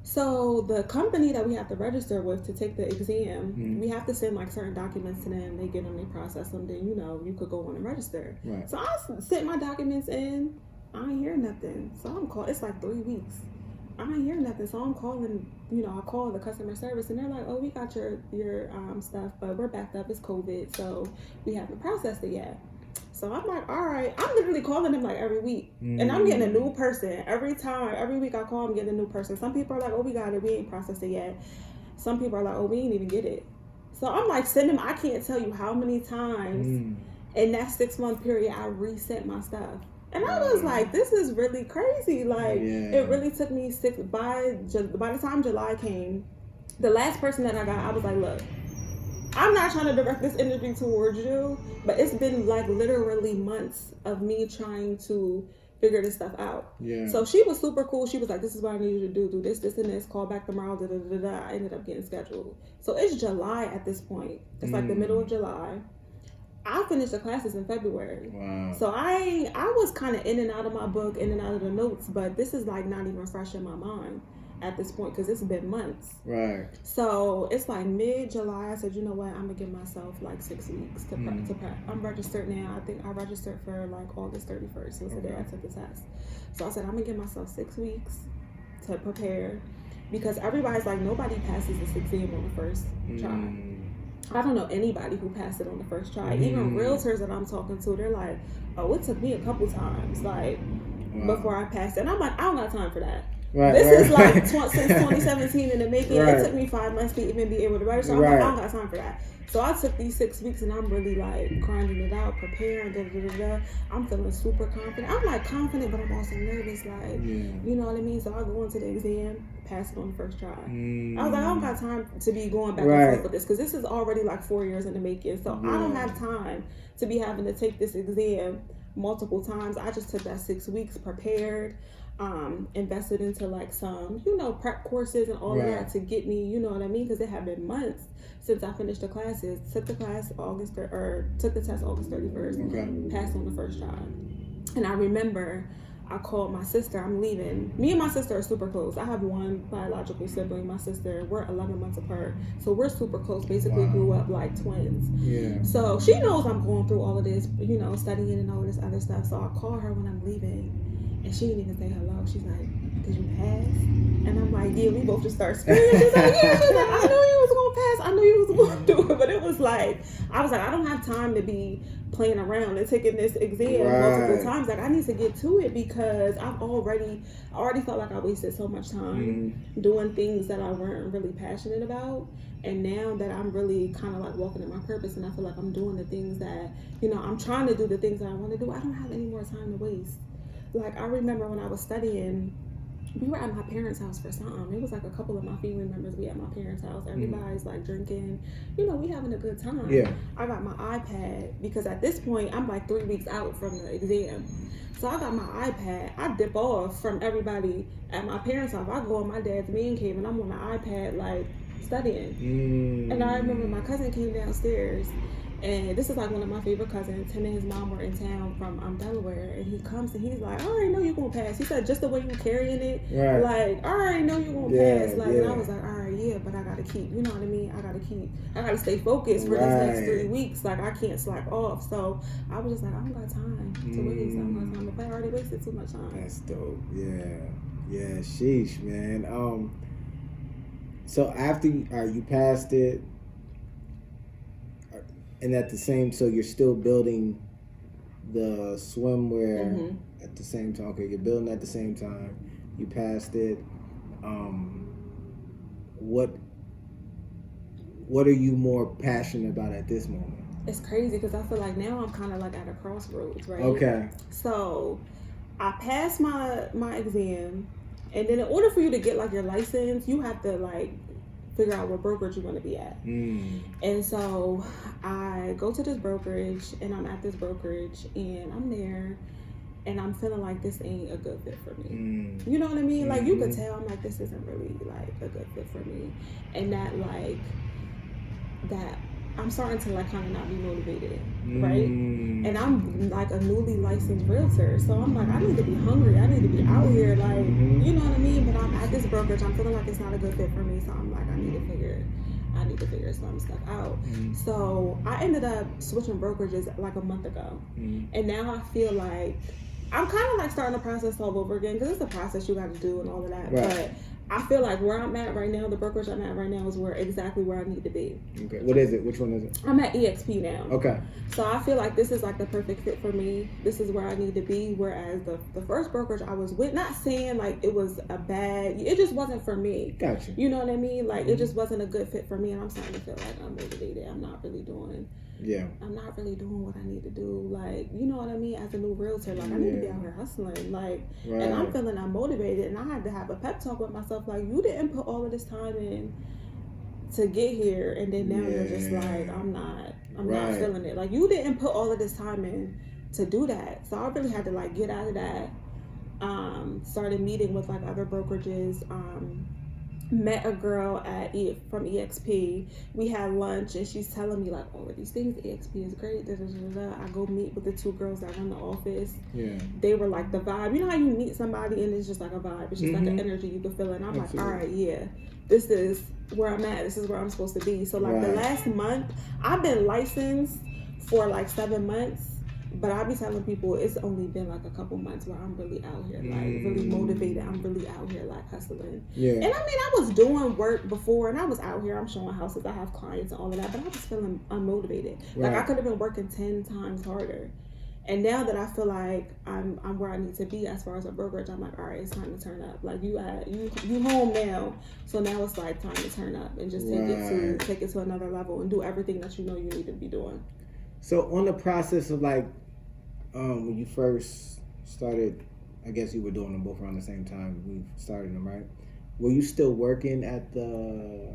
so the company that we have to register with to take the exam, we have to send like certain documents to them. They get them, they process them, then you know, you could go on and register. Right. So I sent my documents in. I ain't hear nothing. So I'm calling. It's like 3 weeks. I ain't hear nothing. So I'm calling, you know, I call the customer service and they're like, oh, we got your stuff, but we're backed up. It's COVID, so we haven't processed it yet. So I'm like, all right. I'm literally calling them like every week. And I'm getting a new person. Every week I call, I'm getting a new person. Some people are like, oh, we got it. We ain't processed it yet. Some people are like, oh, we ain't even get it. So I'm like, I can't tell you how many times in that 6-month period I reset my stuff. And I was like, this is really crazy. Like, it really took me by the time July came, the last person that I got, I was like, look, I'm not trying to direct this energy towards you, but it's been like literally months of me trying to figure this stuff out. Yeah. So she was super cool. She was like, this is what I need you to do this, and this, call back tomorrow, I ended up getting scheduled. So it's July at this point. It's like the middle of July. I finished the classes in February. Wow. So I was kind of in and out of my book, in and out of the notes, but this is like not even fresh in my mind at this point because it's been months. Right. So it's like mid-July. I said, you know what? I'm going to give myself like 6 weeks to prep. I'm registered now. I think I registered for like August 31st. So today I took the test. So I said, I'm going to give myself 6 weeks to prepare because everybody's like, nobody passes this exam on the first try. I don't know anybody who passed it on the first try. Even realtors that I'm talking to, they're like, oh, it took me a couple times, like, before I passed it. And I'm like, I don't got time for that. This is like since 2017 in the making. It took me 5 months to even be able to register. I'm like, I don't got time for that. So I took these 6 weeks and I'm really like grinding it out, preparing, I'm feeling super confident. I'm like confident, but I'm also nervous, like, you know what I mean? So I go into the exam, pass it on the first try. I was like, I don't got time to be going back and forth with this because this is already like 4 years in the making. So I don't have time to be having to take this exam multiple times. I just took that 6 weeks, prepared, invested into like some, you know, prep courses and all of that to get me, you know what I mean? Because it had been months since I finished the classes. Took the class took the test August 31st. Passed on the first try. And I remember I called my sister. I'm leaving. Me and my sister are super close. I have one biological sibling. My sister, we're 11 months apart. So we're super close. Basically grew up like twins. Yeah. So she knows I'm going through all of this, you know, studying and all this other stuff. So I call her when I'm leaving. And she didn't even say hello. She's like, did you pass? And I'm like, yeah, we both just start screaming. She's like, yeah. She's like, I knew you was going to pass. I knew you was going to do it. But it was like, I was like, I don't have time to be playing around and taking this exam multiple times. Like, I need to get to it because I already felt like I wasted so much time doing things that I weren't really passionate about. And now that I'm really kind of like walking in my purpose and I feel like I'm doing the things that, you know, I'm trying to do the things that I want to do, I don't have any more time to waste. Like, I remember when I was studying, we were at my parents' house for Saun. It was like a couple of my family members be at my parents' house. Everybody's like drinking, you know, we having a good time. Yeah. I got my iPad because at this point I'm like 3 weeks out from the exam. So I got my iPad. I dip off from everybody at my parents' house. I go in my dad's man cave and I'm on the iPad like studying. And I remember my cousin came downstairs. And this is like one of my favorite cousins. Him and his mom were in town from Delaware. And he comes and he's like, I already know you're going to pass. He said, just the way you're carrying it. Right. Like, I already know you're going to pass. Like, and I was like, all right, yeah, but I got to keep, you know what I mean? I got to stay focused for these next 3 weeks. Like, I can't slack off. So I was just like, I don't got time to waste. I don't got time. But I already wasted too much time. That's dope. Yeah. Yeah, sheesh, man. So after you passed it, and at the same, so you're still building the swimwear at the same time. Okay, you're building at the same time. You passed it. What are you more passionate about at this moment? It's crazy because I feel like now I'm kind of like at a crossroads, right? Okay. So I passed my exam, and then in order for you to get like your license, you have to like figure out what brokerage you want to be at. And so I go to this brokerage and I'm at this brokerage and I'm there and I'm feeling like this ain't a good fit for me. You know what I mean? Like you could tell I'm like, this isn't really like a good fit for me. And that I'm starting to like kind of not be motivated, right? And I'm like a newly licensed realtor, so I'm like, I need to be hungry. I need to be out here, like, you know what I mean? But I'm at this brokerage. I'm feeling like it's not a good fit for me, so I'm like, I need to figure some stuff out. So I ended up switching brokerages like a month ago, and now I feel like I'm kind of like starting the process all over again because it's a process you got to do and all of that, but I feel like where I'm at right now, the brokerage I'm at right now is exactly where I need to be. Okay. What is it? Which one is it? I'm at EXP now. Okay. So I feel like this is like the perfect fit for me. This is where I need to be. Whereas the first brokerage I was with, not saying like it was it just wasn't for me. Gotcha. You know what I mean? Like it just wasn't a good fit for me, and I'm starting to feel like I'm motivated. I'm not really doing what I need to do. Like, you know what I mean? As a new realtor, like I need to be out here hustling. Like, and I'm feeling unmotivated, and I had to have a pep talk with myself. Like, you didn't put all of this time in to get here, and then now you're just like, I'm not feeling it. Like, you didn't put all of this time in to do that. So I really had to like get out of that. Started meeting with like other brokerages. Met a girl from EXP. We had lunch and she's telling me like all of these things. EXP is great. I go meet with the two girls that run the office. Yeah. They were like the vibe. You know how you meet somebody and it's just like a vibe. It's just like an energy you can feel it. And I'm like, all right, yeah, this is where I'm at. This is where I'm supposed to be. So like the last month, I've been licensed for like 7 months. But I be telling people it's only been like a couple months where I'm really out here, like really motivated. I'm really out here like hustling. Yeah. And I mean, I was doing work before and I was out here. I'm showing houses. I have clients and all of that. But I was feeling unmotivated. Right. Like I could have been working 10 times harder. And now that I feel like I'm where I need to be as far as a brokerage, I'm like, all right, it's time to turn up. Like you home now. So now it's like time to turn up and just take it to another level and do everything that you know you need to be doing. So on the process of like, when you first started, I guess you were doing them both around the same time. We started them, right? Were you still working at the?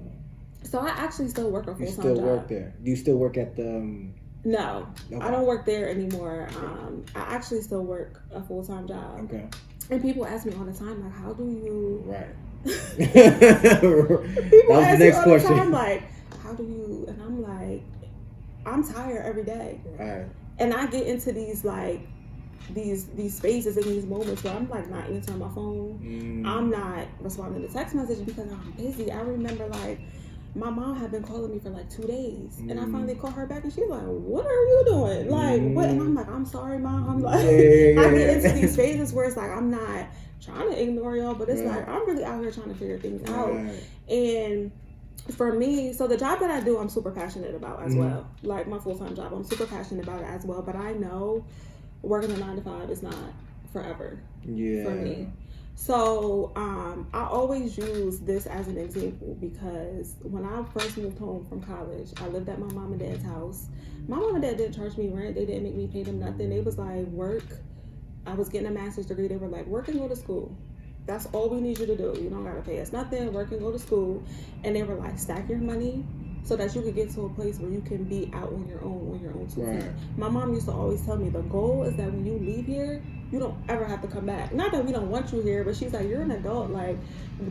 So I actually still work a full-time job. You still work there? Do you still work at the? No, okay. I don't work there anymore. I actually still work a full-time job. Okay. And people ask me all the time, like, how do you? Right. People ask me all the time, like, how do you? And I'm like, I'm tired every day. Right. And I get into these like these spaces and these moments where I'm like not answering my phone. I'm not responding to text messages because I'm busy. I remember like my mom had been calling me for like 2 days, and I finally called her back, and she's like, "What are you doing? Like, what?" And I'm like, "I'm sorry, Mom." I'm like, I get into these phases where it's like I'm not trying to ignore y'all, but it's like I'm really out here trying to figure things out. And for me, so the job that I do, I'm super passionate about as well. Like my full-time job, I'm super passionate about it as well. But I know working a 9 to 5 is not forever for me. So I always use this as an example because when I first moved home from college, I lived at my mom and dad's house. My mom and dad didn't charge me rent. They didn't make me pay them nothing. They was like, work. I was getting a master's degree. They were like, work and go to school. That's all we need you to do. You don't got to pay us nothing. Work and go to school. And they were like, stack your money so that you could get to a place where you can be out on your own 2 feet. My mom used to always tell me the goal is that when you leave here, you don't ever have to come back. Not that we don't want you here, but she's like, you're an adult. Like,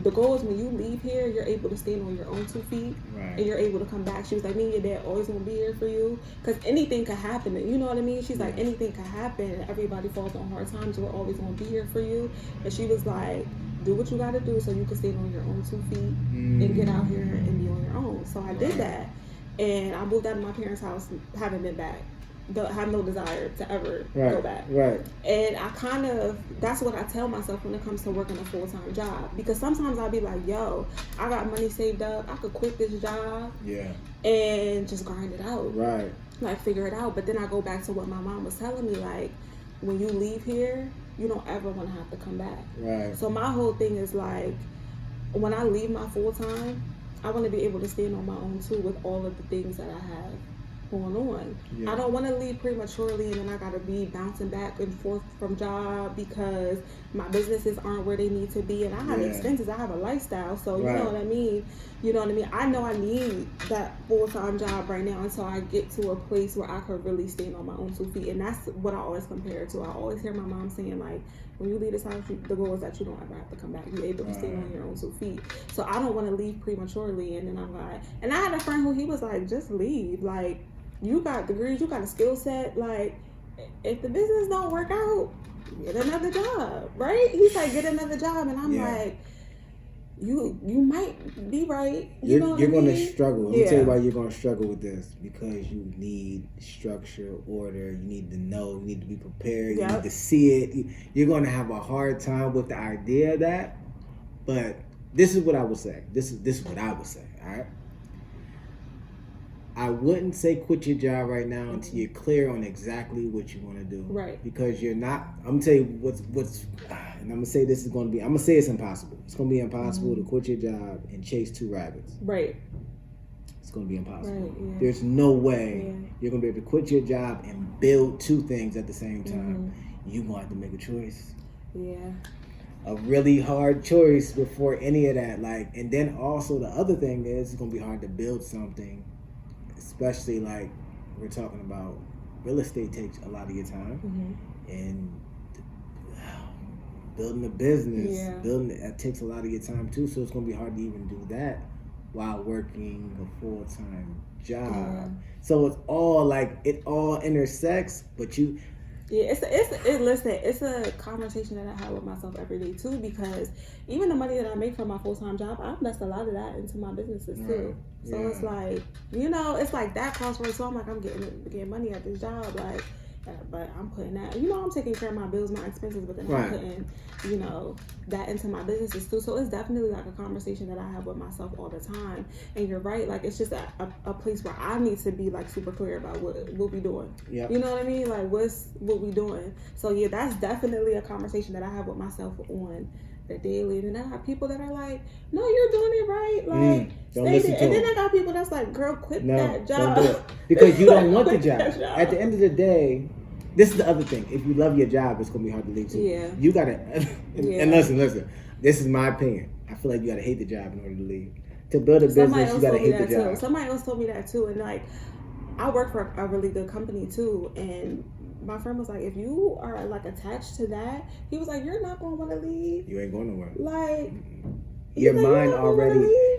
the goal is when you leave here, you're able to stand on your own 2 feet and you're able to come back. She was like, me and your dad always gonna be here for you because anything could happen. You know what I mean? She's like, anything could happen. Everybody falls on hard times. We're always gonna be here for you. And she was like, do what you gotta do so you can stand on your own 2 feet and get out here and be on your own. So I did that. And I moved out of my parents' house, haven't been back. Have no desire to ever go back. And I kind of, that's what I tell myself when it comes to working a full-time job. Because sometimes I'll be like, yo, I got money saved up. I could quit this job and just grind it out. Like, figure it out. But then I go back to what my mom was telling me, like, when you leave here, you don't ever want to have to come back. So my whole thing is, like, when I leave my full-time, I want to be able to stand on my own, too, with all of the things that I have going on. I don't want to leave prematurely and then I gotta be bouncing back and forth from job because my businesses aren't where they need to be and I have expenses, I have a lifestyle, so you know what I mean. I know I need that full-time job right now until I get to a place where I could really stand on my own 2 feet. And that's what I always compare it to. I always hear my mom saying, like, when you leave this house, the goal is that you don't ever have to come back. You're able to stand on your own 2 feet. So I don't want to leave prematurely. And then I'm like, and I had a friend who he was like, just leave. Like, you got degrees, you got a skill set. Like, if the business don't work out, get another job, right? He's like, get another job. And I'm like, you might be right. You're going to struggle. Let me tell you why you're going to struggle with this. Because you need structure, order. You need to know. You need to be prepared. You need to see it. You're going to have a hard time with the idea of that. But this is what I would say. This is what I would say. All right. I wouldn't say quit your job right now until you're clear on exactly what you want to do. Right. Because you're not. I'm gonna tell you what's, and I'm gonna say this is gonna be. I'm gonna say it's impossible. It's gonna be impossible to quit your job and chase 2 rabbits. Right. It's gonna be impossible. Right, There's no way you're gonna be able to quit your job and build 2 things at the same time. You're gonna have to make a choice. A really hard choice before any of that. Like, and then also the other thing is it's gonna be hard to build something. Especially like we're talking about, real estate takes a lot of your time, and building a business, that takes a lot of your time too. So it's gonna be hard to even do that while working a full-time job. So it's all like it all intersects, but you. It's a conversation that I have with myself every day too, because even the money that I make from my full-time job, I invest a lot of that into my businesses too. So it's like, it's like that crossroads. So I'm like, I'm getting money at this job, like, but I'm putting that, I'm taking care of my bills, my expenses, but then I'm putting, that into my businesses too. So it's definitely like a conversation that I have with myself all the time. And you're right, like it's just a place where I need to be like super clear about what we doing. You know what I mean? Like what we doing. So yeah, that's definitely a conversation that I have with myself on the daily. And then I have people that are like, no, you're doing it right. Like, stay there. And then I got people that's like, girl, quit that job. Don't do it. Because you don't want the job. At the end of the day, this is the other thing. If you love your job, it's going to be hard to leave too. You got to, and listen, this is my opinion. I feel like you got to hate the job in order to leave. To build a business, you got to hate the job. Somebody else told me that too. And like, I work for a really good company too. And my friend was like, if you are like attached to that, he was like, you're not going to want to leave. You ain't going nowhere. Like, your mind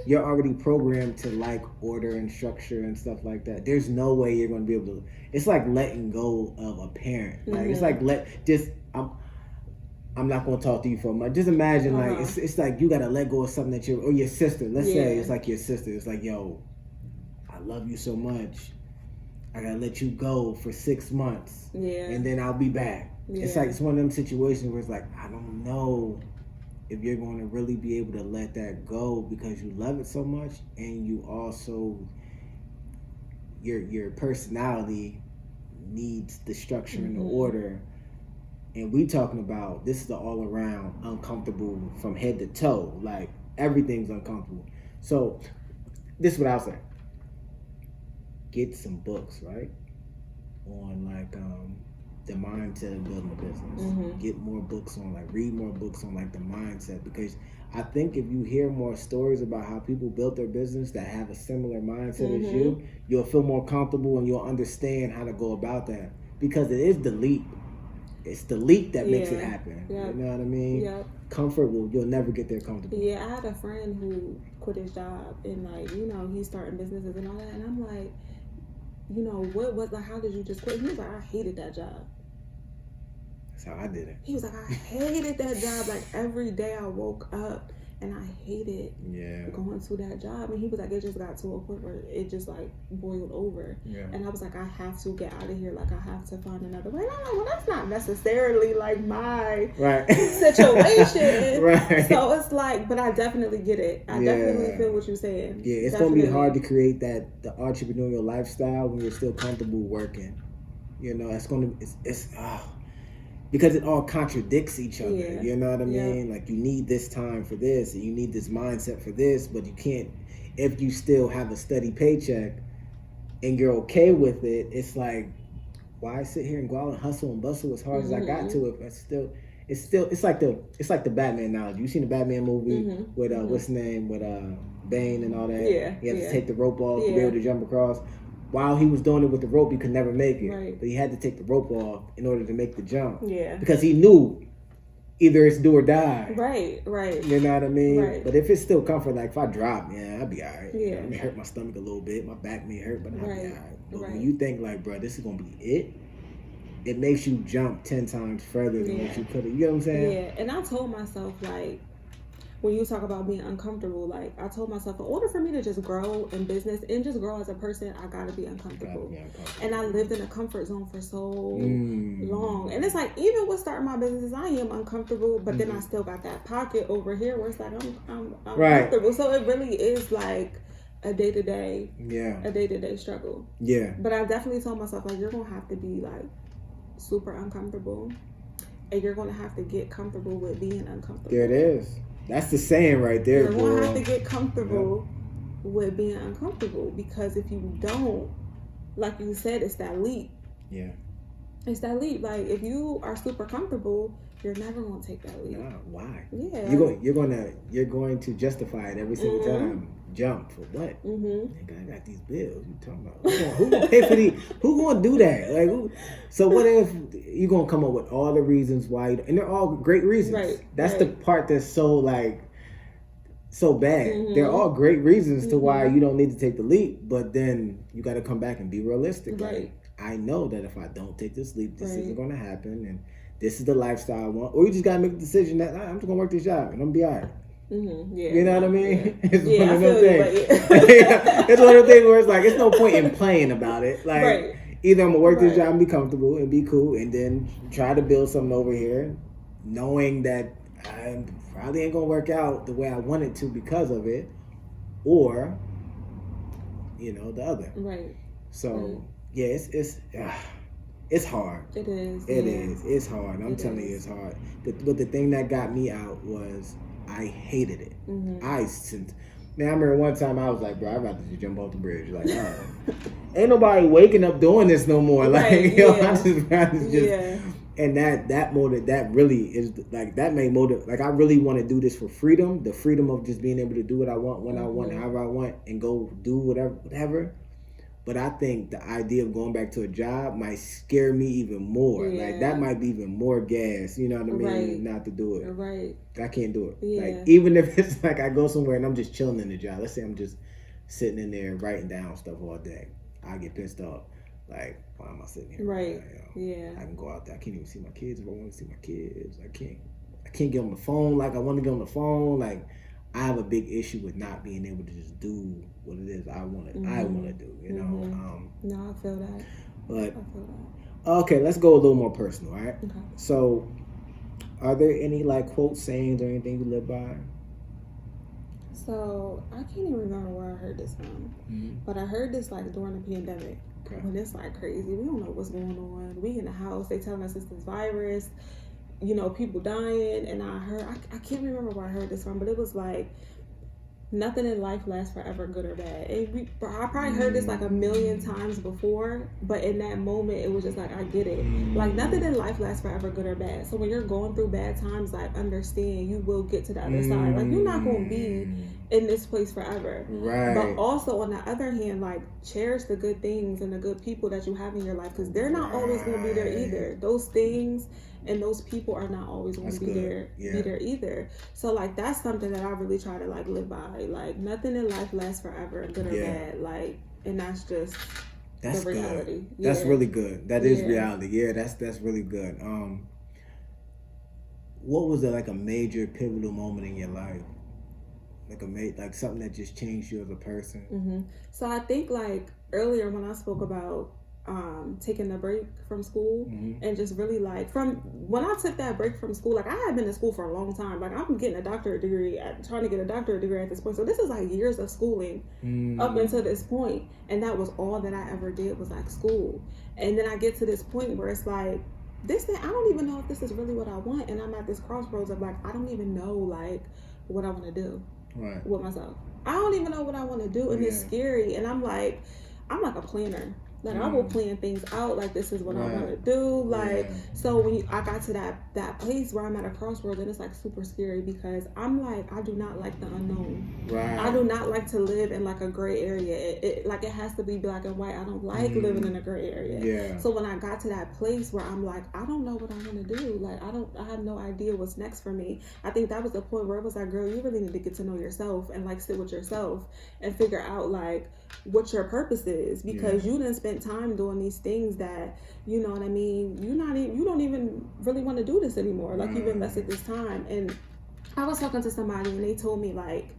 you're already programmed to like order and structure and stuff like that. There's no way you're going to be able to. It's like letting go of a parent. Like it's like I'm not going to talk to you for a month. Just imagine like it's like you got to let go of something that or your sister. Let's say it's like your sister. It's like, yo, I love you so much. I got to let you go for 6 months. Yeah. And then I'll be back. Yeah. It's like it's one of them situations where it's like, I don't know if you're going to really be able to let that go because you love it so much, and you also your personality needs the structure and the order. And we talking about this is the all around uncomfortable from head to toe. Like everything's uncomfortable. So this is what I'll say. Get some books, right? On like the mindset of building a business. Get more books on read more books on like the mindset, because I think if you hear more stories about how people built their business that have a similar mindset as you, you'll feel more comfortable and you'll understand how to go about that, because it is the leap. It's the leap that makes it happen. Yep. You know what I mean? Yep. Comfortable, you'll never get there comfortable. Yeah, I had a friend who quit his job and he's starting businesses and all that, and I'm like, how did you just quit? He was like, I hated that job. That's how I did it. He was like, I hated that job. Like every day I woke up and I hated going to that job. And he was like, it just got to a point where it just like boiled over. Yeah. And I was like, I have to get out of here. Like I have to find another way. And I'm like, well, that's not necessarily like my situation. Right. So it's like, but I definitely get it. I definitely feel what you're saying. Yeah, it's going to be hard to create the entrepreneurial lifestyle when you're still comfortable working. It's going to, because it all contradicts each other. Yeah. You know what I mean? Yeah. Like you need this time for this and you need this mindset for this, but you can't, if you still have a steady paycheck and you're okay with it, it's like, why sit here and go out and hustle and bustle as hard as I got to it? But it's like the Batman analogy. You seen the Batman movie with what's his name, with Bane and all that? Yeah. He had to take the rope off to be able to jump across. While he was doing it with the rope, he could never make it. Right. But he had to take the rope off in order to make the jump. Yeah. Because he knew either it's do or die. Right. You know what I mean? Right. But if it's still comfort, like if I drop, I'll be all right. Yeah. I may hurt my stomach a little bit. My back may hurt, but I'll be all right. But when you think like, bro, this is going to be it makes you jump 10 times further than what you could have. You know what I'm saying? Yeah. And I told myself, like, when you talk about being uncomfortable, like I told myself, in order for me to just grow in business and just grow as a person, I gotta be uncomfortable. And I lived in a comfort zone for so long. And it's like, even with starting my business, I am uncomfortable, but then I still got that pocket over here where it's like I'm comfortable. So it really is like a day-to-day struggle. Yeah. But I definitely told myself, like, you're gonna have to be like super uncomfortable, and you're gonna have to get comfortable with being uncomfortable. There it is. That's the saying right there, bro. You're going to have to get comfortable with being uncomfortable, because if you don't, like you said, it's that leap. Yeah. It's that leap. Like, if you are super comfortable, you're never going to take that leap. No, why? Yeah. You're going to justify it every single time. Jump for what? Nigga, I got these bills. You talking about who gonna pay for these? Who gonna do that? Like, so what if you gonna come up with all the reasons why? And they're all great reasons. Right. That's the part that's so bad. They're all great reasons to why you don't need to take the leap. But then you got to come back and be realistic. Right. Like, I know that if I don't take this leap, this isn't gonna happen, and this is the lifestyle I want. Or you just gotta make the decision that I'm just gonna work this job and I'm gonna be alright. Yeah. You know what I mean? Yeah. It's one of those things. It's one of the things where it's like, it's no point in playing about it. Like, either I'm gonna work this job and be comfortable and be cool, and then try to build something over here, knowing that I probably ain't gonna work out the way I want it to because of it, or the other. Right. So it's hard. It is. It is. It's hard. I'm telling you, it's hard. But the thing that got me out was, I hated it. I remember one time I was like, bro, I'd rather just jump off the bridge. Like, all right. Ain't nobody waking up doing this no more. Like, I just rather just. And that really is like, that made motive. Like, I really want to do this for freedom, the freedom of just being able to do what I want, when I want, however I want, and go do whatever. But I think the idea of going back to a job might scare me even more. Yeah. Like, that might be even more gas, you know what I mean? Right. Not to do it. Right. I can't do it. Yeah. Like, even if it's like I go somewhere and I'm just chilling in the job. Let's say I'm just sitting in there writing down stuff all day. I get pissed off. Like, why am I sitting here? Right. Yeah. I can go out there. I can't even see my kids if I want to see my kids. I can't get on the phone like I want to get on the phone. Like, I have a big issue with not being able to just do what it is I want to do, you know? No, I feel that. But, okay, let's go a little more personal, all right? Okay. So, are there any, like, quote sayings or anything you live by? So, I can't even remember where I heard this from. But I heard this, like, during the pandemic. Okay. When it's, like, crazy. We don't know what's going on. We in the house. They telling us it's this virus. You know, people dying. And I can't remember where I heard this from. But it was, like, nothing in life lasts forever, good or bad. And I probably heard this like a million times before, but in that moment, it was just like, I get it. Like, nothing in life lasts forever, good or bad. So when you're going through bad times, like, understand you will get to the other side. Like, you're not going to be in this place forever. Right. But also, on the other hand, like, cherish the good things and the good people that you have in your life, because they're not always going to be there either. Those things and those people are not always going to be there either. So, like, that's something that I really try to, like, live by. Like, nothing in life lasts forever, good or bad. Like, and that's just the reality. Good. That's really good. That is reality. Yeah, that's really good. What was like a major pivotal moment in your life? Like something that just changed you as a person? So I think, like, earlier when I spoke about taking a break from school and just really, like, from when I took that break from school, like, I had been in school for a long time. Like, I'm getting a doctorate degree, trying to get a doctorate degree at this point. So this is like years of schooling up until this point. And that was all that I ever did was, like, school. And then I get to this point where it's like, this thing, I don't even know if this is really what I want. And I'm at this crossroads of, like, I don't even know, like, what I want to do with myself. I don't even know what I want to do. And it's scary. And I'm like a planner. Like, I will plan things out, like, this is what I want to do. Like, so when I got to that place where I'm at a crossroads, and it's, like, super scary because I'm like, I do not like the unknown. Right. I do not like to live in, like, a gray area. It has to be black and white. I don't like living in a gray area. Yeah. So when I got to that place where I'm like, I don't know what I want to do. Like, I have no idea what's next for me. I think that was the point where it was like, girl, you really need to get to know yourself and, like, sit with yourself and figure out, like, what your purpose is, because you didn't spend time doing these things that, you know what I mean, you don't even really want to do this anymore. Like, you've invested this time. And I was talking to somebody and they told me, like,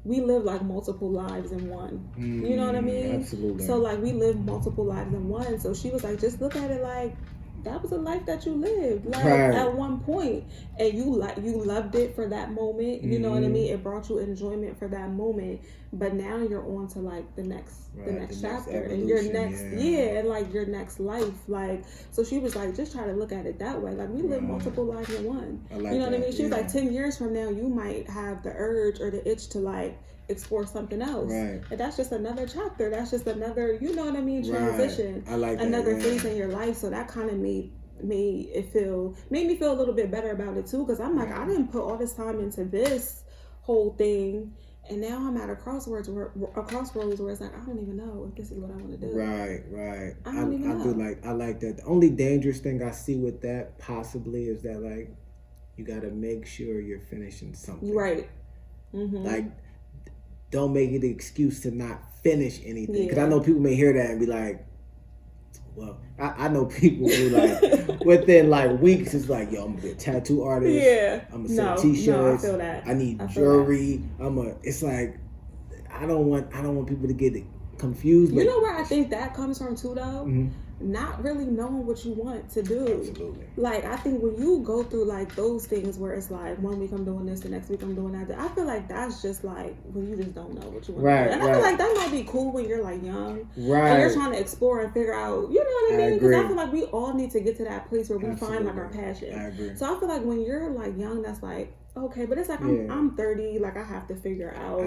we live, like, multiple lives in one. You know what I mean? Absolutely. So, like, we live multiple lives in one. So she was like, just look at it like that was a life that you lived, like, at one point, and you loved it for that moment. You know what I mean? It brought you enjoyment for that moment, but now you're on to, like, the next chapter and your next and, like, your next life. Like, so she was like, just try to look at it that way. Like, we live multiple lives in one. You know what I mean? She was like, 10 years from now, you might have the urge or the itch to, like, explore something else. Right. And that's just another chapter. That's just another, you know what I mean, transition. I like that. Another phase in your life. So that kind of made me feel a little bit better about it too, because I'm like, I didn't put all this time into this whole thing, and now I'm at a crossroads where it's like, I don't even know if this is what I want to do. Right. I don't even know. I like that. The only dangerous thing I see with that possibly is that, like, you got to make sure you're finishing something. Right. Like, don't make it an excuse to not finish anything. Because I know people may hear that and be like, well, I know people who, like, within, like, weeks, it's like, yo, I'm gonna be a tattoo artist. Yeah. I'm gonna sell t-shirts. I feel that. I need jewelry. It's like, I don't want people to get confused. You know where I think that comes from too, though? Not really knowing what you want to do. Absolutely. Like, I think when you go through, like, those things where it's like, 1 week I'm doing this, the next week I'm doing that, I feel like that's just, like, when you just don't know what you want to do. And I feel like that might be cool when you're, like, young. Right. And you're trying to explore and figure out, you know what I mean? Because I feel like we all need to get to that place where we find, like, our passion. I agree. So I feel like when you're, like, young, that's like, okay, but it's like, I'm 30, like, I have to figure out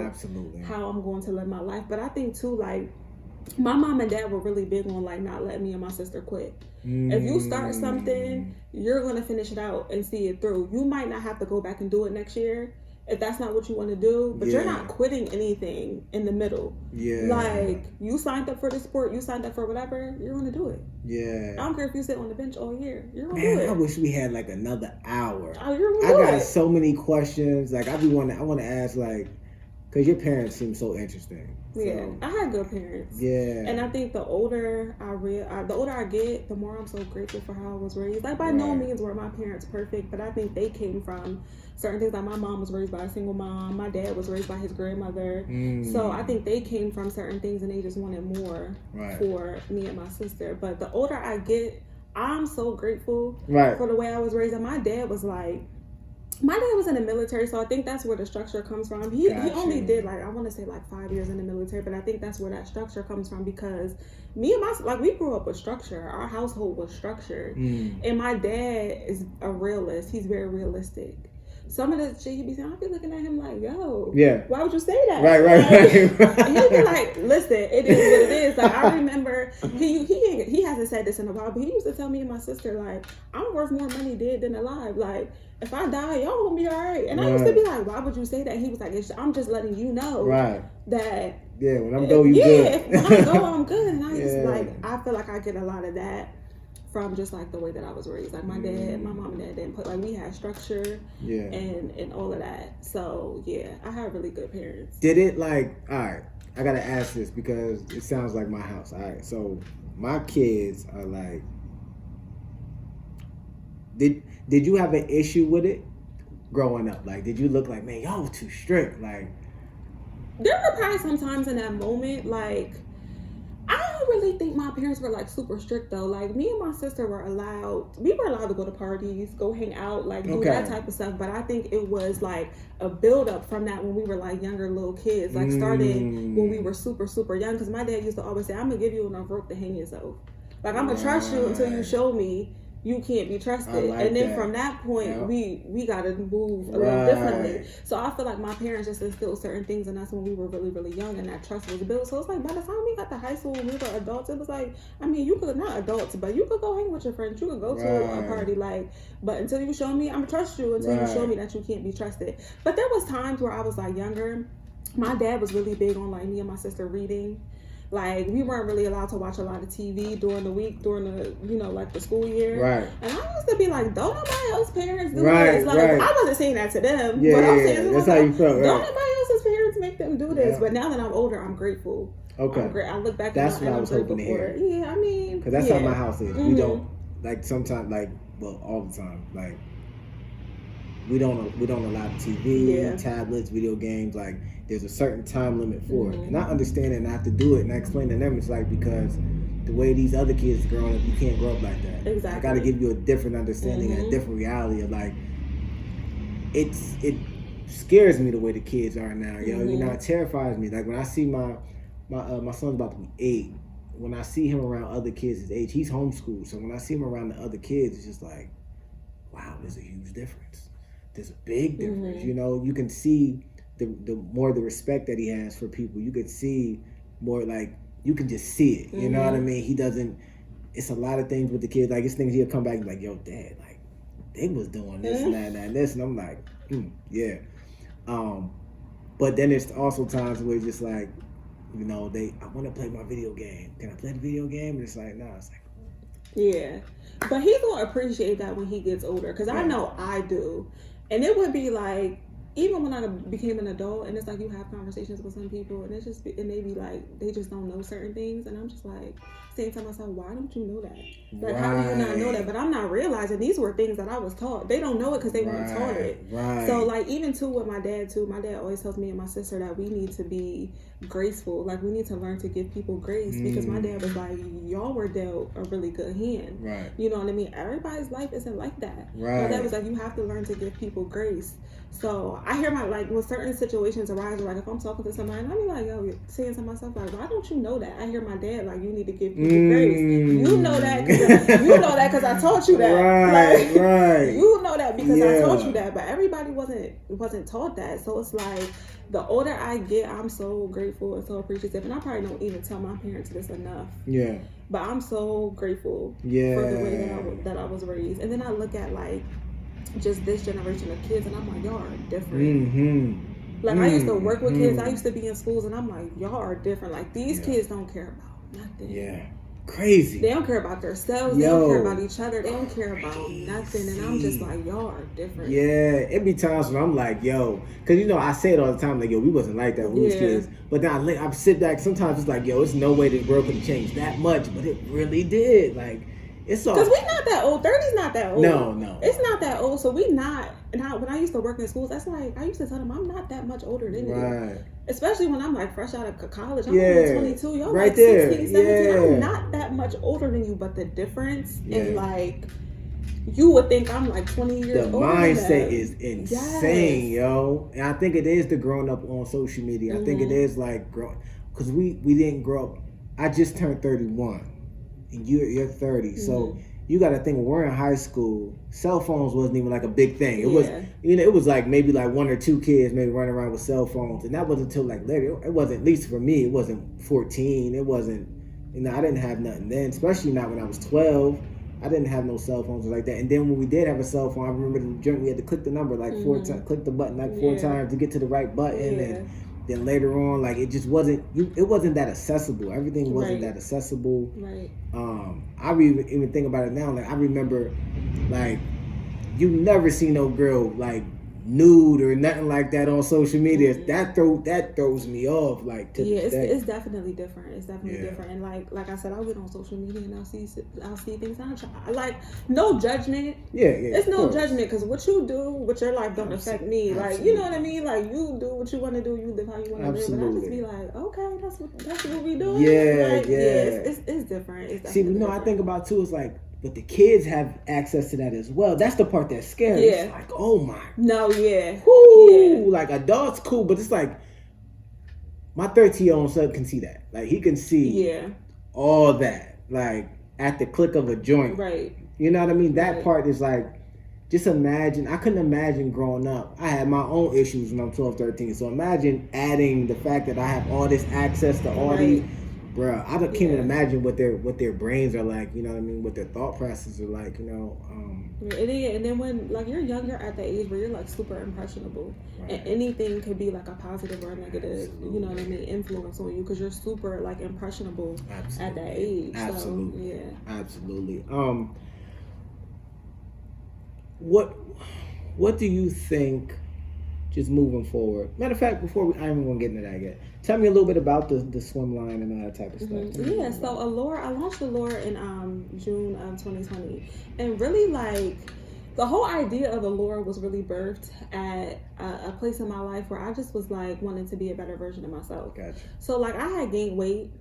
how I'm going to live my life. But I think too, like, my mom and dad were really big on, like, not letting me and my sister quit. If you start something, you're going to finish it out and see it through. You might not have to go back and do it next year. if that's not what you want to do, but you're not quitting anything in the middle. Yeah. Like, you signed up for the sport, you signed up for whatever, you're going to do it. Yeah. I don't care if you sit on the bench all year. You're going to do it. I wish we had like another hour. Oh, you're going to do it. I got so many questions. Like, I want to ask, like, because your parents seem so interesting. So. Yeah, I had good parents. Yeah. And I think the older I get, the more I'm so grateful for how I was raised. Like, by no means were my parents perfect, but I think they came from certain things. Like, my mom was raised by a single mom. My dad was raised by his grandmother. So I think they came from certain things and they just wanted more for me and my sister. But the older I get, I'm so grateful for the way I was raised. And my dad was in the military, so I think that's where the structure comes from. He only did, like, I want to say, like, 5 years in the military, but I think that's where that structure comes from, because me and we grew up with structure. Our household was structured. And my dad is a realist. He's very realistic. Some of the shit he be saying, I'll be looking at him like, yo, why would you say that? Right. He'd be like, listen, it is what it is. Like, I remember, he hasn't said this in a while, but he used to tell me and my sister, like, I'm worth more money dead than alive. Like, if I die, y'all gonna be all right. And I used to be like, why would you say that? He was like, I'm just letting you know that. Yeah, when I'm go, you good. When I go, I'm good. And I just I feel like I get a lot of that from just like the way that I was raised. Like, my mom and dad didn't put, like, we had structure and all of that. So yeah, I had really good parents. Did it, like, all right, I gotta ask this because it sounds like my house. All right, so my kids are like, did you have an issue with it growing up? Like, did you look like, man, y'all too strict? Like, there were probably some times in that moment, like, I don't really think my parents were, like, super strict, though. Like, me and my sister were allowed to go to parties, go hang out, like, do that type of stuff. But I think it was, like, a build-up from that when we were, like, younger little kids. Like, starting when we were super, super young. Because my dad used to always say, I'm going to give you enough rope to hang yourself. Like, I'm going to trust you until you show me you can't be trusted. Like, and then from that point, we got to move a little differently. So I feel like my parents just instilled certain things in us when we were really, really young, and that trust was built. So it's like, by the time we got to high school and we were adults, it was like, I mean, you could, not adults, but you could go hang with your friends. You could go to a party, like, but until you show me, I'm going to trust you until you show me that you can't be trusted. But there was times where I was, like, younger. My dad was really big on, like, me and my sister reading. Like, we weren't really allowed to watch a lot of TV during the week, during the, like, the school year. Right. And I used to be like, don't nobody else's parents do this. Like, I wasn't saying that to them. Yeah, but I'm saying, that's how you felt, don't nobody else's parents make them do this. But now that I'm older, I'm grateful. Okay. I look back that's what I was hoping to hear. Yeah, I mean. Because that's how my house is. We don't, like, sometimes, like, well, all the time, like, we don't allow TV, tablets, video games. Like, there's a certain time limit for it. And I understand it and I have to do it. And I explain to them, it's like, because the way these other kids are growing up, you can't grow up like that. Exactly. I got to give you a different understanding and a different reality of, like, it scares me the way the kids are now. You know, it terrifies me. Like, when I see my son's about to be 8. When I see him around other kids his age, he's homeschooled. So when I see him around the other kids, it's just like, wow, there's a huge difference. There's a big difference. You know, you can see the more the respect that he has for people. You could see more, like, you can just see it. You know what I mean? He doesn't, it's a lot of things with the kids. Like, it's things he'll come back and be like, yo, Dad, like, they was doing this and that and this. And I'm like, yeah. But then there's also times where it's just like, you know, I want to play my video game. Can I play the video game? And it's like, nah, it's like. Yeah. But he's going to appreciate that when he gets older. Because I know I do. And it would be like, even when I became an adult, and it's like you have conversations with some people, and they be like, they just don't know certain things, and I'm just like saying to myself, why don't you know that? Like, how do you not know that? But I'm not realizing these were things that I was taught. They don't know it because they weren't taught it. Right. So, like, even too with my dad too, my dad always tells me and my sister that we need to be graceful. Like, we need to learn to give people grace, because my dad was like, y'all were dealt a really good hand. Right. You know what I mean? Everybody's life isn't like that. Right. My dad was like, you have to learn to give people grace. So I hear when certain situations arise, like if I'm talking to somebody, and I be like, yo, saying to myself, like, why don't you know that? I hear my dad, like, you need to give people grace. You know that because I taught you that. Right. You know that because I taught you that. But everybody wasn't taught that. So it's like, the older I get, I'm so grateful and so appreciative. And I probably don't even tell my parents this enough. Yeah. But I'm so grateful for the way that I was raised. And then I look at, like, just this generation of kids, and I'm like, y'all are different. Like, I used to work with kids. I used to be in schools, and I'm like, y'all are different. Like, these kids don't care about nothing. Yeah. Crazy. They don't care about themselves. They don't care about each other. They don't care about nothing. And I'm just like, y'all are different. Yeah. It be times when I'm like, yo. Because, you know, I say it all the time. Like, yo, we wasn't like that when we was kids. But then I sit back. Sometimes it's like, yo, there's no way this world could have changed that much. But it really did. Like, it's all. Because we're not that old. 30's not that old. No. It's not that old. So we not. And when I used to work in schools, that's like, I used to tell them, I'm not that much older than you. Especially when I'm like fresh out of college. I'm only 22. Y'all right like 16, 17. I'm not that much older than you. But the difference in like, you would think I'm like 20 years older. The mindset is insane, yo. And I think it is the growing up on social media. I think it is like growing. Because we didn't grow up. I just turned 31. And you're 30. So you got to think, when we're in high school, cell phones wasn't even like a big thing. It was, you know, it was like maybe like one or two kids maybe running around with cell phones, and that wasn't until like later. It wasn't, at least for me, it wasn't 14. It wasn't, you know, I didn't have nothing then, especially not when I was 12. I didn't have no cell phones like that. And then when we did have a cell phone, I remember the joint, we had to click the number like 4 times, click the button like 4 times to get to the right button, and then later on, like, it just wasn't, it wasn't that accessible. Everything wasn't that accessible. Right. I even think about it now. Like, I remember, like, you never see no girl, like, nude or nothing like that on social media. That throws me off. Like, it's definitely different. It's definitely different. And like I said, I'll get on social media and I'll see things. Like, no judgment. It's no judgment, because what you do with your life don't affect me. Like, you know what I mean? Like, you do what you want to do. You live how you want to live. But I just be like, okay, that's what we doing. It's different. It's see, no, I think about too. It's like, but the kids have access to that as well. That's the part that's scary. It's like, oh my. No, Like, adults cool, but it's like, my 13-year-old son can see that. Like, he can see all that. Like, at the click of a joint. Right. You know what I mean? That part is like, just imagine. I couldn't imagine growing up. I had my own issues when I'm 12, 13. So imagine adding the fact that I have all this access to all these. Bro, I can't even imagine what their brains are like, you know what I mean, what their thought processes are like, you know. And then when, like, you're younger at the age where you're like super impressionable, and anything could be like a positive or a negative, you know what I mean, influence on you, because you're super like impressionable at that age. Absolutely. So, Absolutely. What do you think? Just moving forward. Matter of fact, before I ain't even gonna get into that yet. Tell me a little bit about the swim line and all that type of stuff. So Allure, I launched Allure in June of 2020, and really, like, the whole idea of Allure was really birthed at a place in my life where I just was like wanting to be a better version of myself. Gotcha. So like, I had gained weight.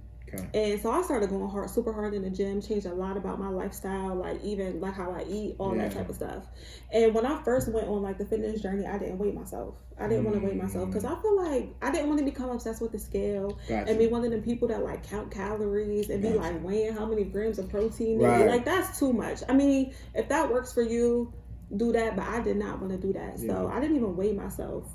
And so I started going super hard in the gym, changed a lot about my lifestyle, like even like how I eat, all that type of stuff. And when I first went on like the fitness journey, I didn't weigh myself. I didn't want to weigh myself because I feel like I didn't want to become obsessed with the scale and be one of them people that like count calories and be like weighing how many grams of protein. Like, that's too much. I mean, if that works for you, do that. But I did not want to do that. So I didn't even weigh myself.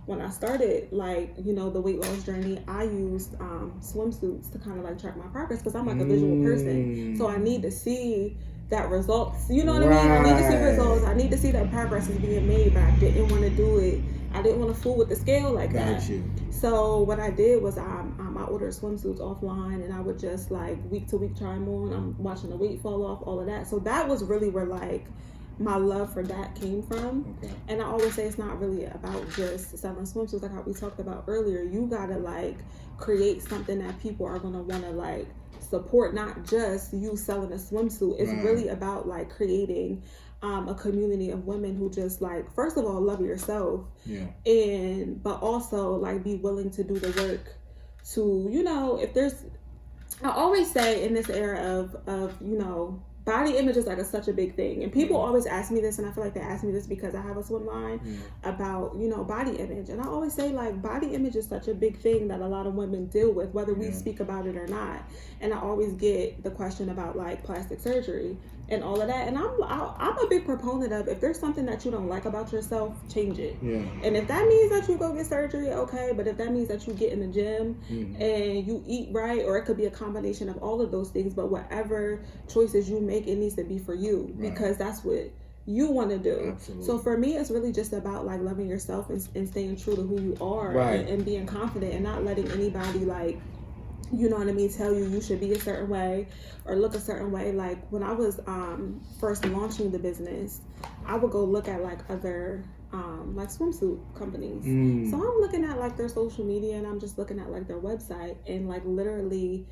When I started, like, you know, the weight loss journey, I used swimsuits to kind of like track my progress, because I'm like a visual person. So I need to see that results. You know what I mean? I need to see results. I need to see that progress is being made, but I didn't want to do it. I didn't want to fool with the scale like that. So what I did was I ordered swimsuits offline, and I would just like week to week try them on. I'm watching the weight fall off, all of that. So that was really where like my love for that came from. And I always say it's not really about just selling swimsuits, like how we talked about earlier. You gotta like create something that people are gonna want to like support, not just you selling a swimsuit. It's really about like creating a community of women who just like, first of all, love yourself, but also like be willing to do the work to, you know, if there's, I always say in this era of you know, body image is like such a big thing, and people always ask me this, and I feel like they ask me this because I have a swim line about, you know, body image, and I always say like body image is such a big thing that a lot of women deal with, whether we speak about it or not. And I always get the question about like plastic surgery and all of that, and I'm a big proponent of, if there's something that you don't like about yourself, change it. And if that means that you go get surgery, okay, but if that means that you get in the gym and you eat right, or it could be a combination of all of those things, but whatever choices you make, it needs to be for you, because that's what you want to do. Absolutely. So for me, it's really just about like loving yourself and staying true to who you are, right. and being confident and not letting anybody like, you know what I mean, tell you should be a certain way or look a certain way. Like when I was first launching the business, I would go look at like other like swimsuit companies. So I'm looking at like their social media, and I'm just looking at like their website, and like literally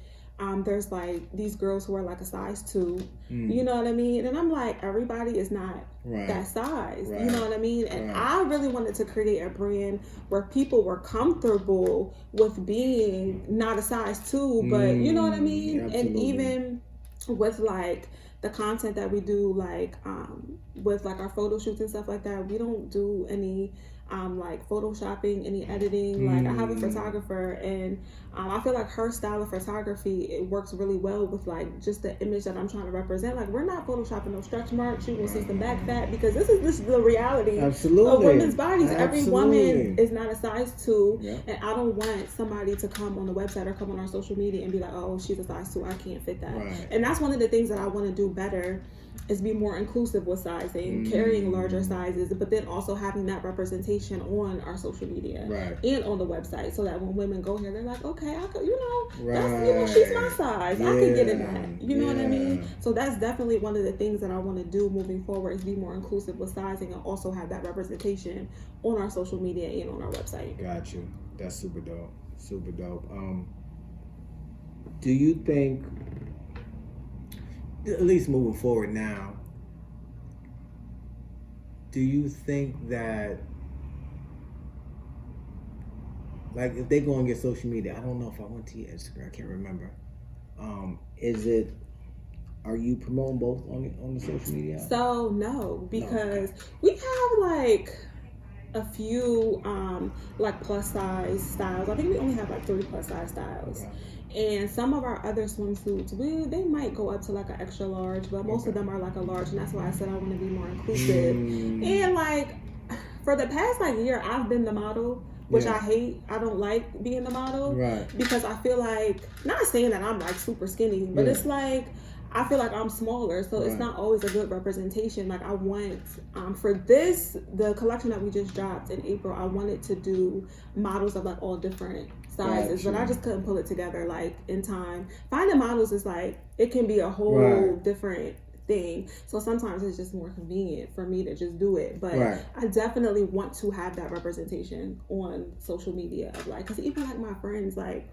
there's like these girls who are like a size 2, you know what I mean? And I'm like, everybody is not that size, you know what I mean? And I really wanted to create a brand where people were comfortable with being not a size 2, but you know what I mean? Absolutely. And even with like the content that we do, like with like our photo shoots and stuff like that, we don't do any like photoshopping, any editing. Like I have a photographer, and I feel like her style of photography, it works really well with like just the image that I'm trying to represent. Like we're not photoshopping no stretch marks. You will see some back fat, because this is the reality of women's bodies. Every woman is not a size 2, and I don't want somebody to come on the website or come on our social media and be like, oh, she's a size 2, I can't fit that. And that's one of the things that I want to do better, is be more inclusive with sizing, carrying larger sizes, but then also having that representation on our social media and on the website, so that when women go here, they're like, okay, I could, you know, that's, you know, she's my size. I could get in that. You know what I mean? So that's definitely one of the things that I want to do moving forward, is be more inclusive with sizing and also have that representation on our social media and on our website. Got you. That's super dope. Super dope. Do you think, at least moving forward now, do you think that, like, if they go on your social media, I don't know if I went to your Instagram, I can't remember. Are you promoting both on the social media? So no, because we have like a few like plus size styles. I think we only have like 3 plus size styles. And some of our other swimsuits, they might go up to like an extra large, but most of them are like a large, and that's why I said I want to be more inclusive. And like for the past like year, I've been the model, which I hate. I don't like being the model, because I feel like, not saying that I'm like super skinny, but it's like, I feel like I'm smaller, so it's not always a good representation. Like I want, for the collection that we just dropped in April, I wanted to do models of like all different sizes, but I just couldn't pull it together like in time. Finding models is like, it can be a whole different thing. So sometimes it's just more convenient for me to just do it. But I definitely want to have that representation on social media of like, because even like my friends, like,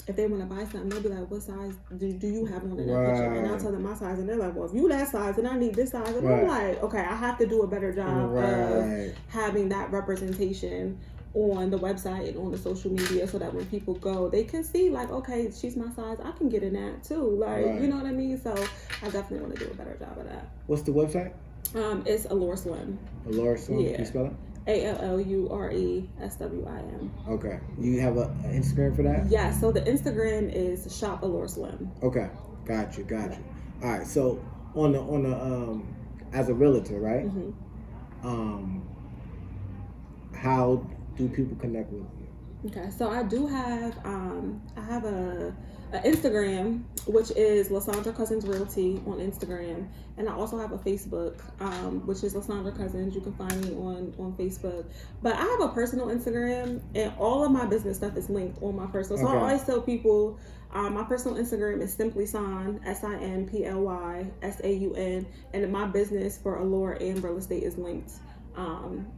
if they want to buy something, they'll be like, what size do you have on in that picture? And I'll tell them my size, and they're like, well, if you that size, then I need this size. And I'm like, okay, I have to do a better job of having that representation on the website and on the social media, so that when people go, they can see like, okay, she's my size, I can get in that too. Like, you know what I mean? So I definitely want to do a better job of that. What's the website? It's Allure Slim. Allure Slim? Yeah. Can you spell it? ALLURESWIM. Okay. You have an Instagram for that? Yeah, so the Instagram is Shop Allure Slim. Okay. Got you. All right. So on the as a realtor, right? How do people connect with you? Okay, so I do have I have a Instagram, which is Lysandra Cousins Realty on Instagram, and I also have a Facebook, which is Lysandra Cousins. You can find me on Facebook, but I have a personal Instagram, and all of my business stuff is linked on my personal. So I always tell people, my personal Instagram is simply Saun, SIMPLYSAUN, and my business for Allure and real estate is linked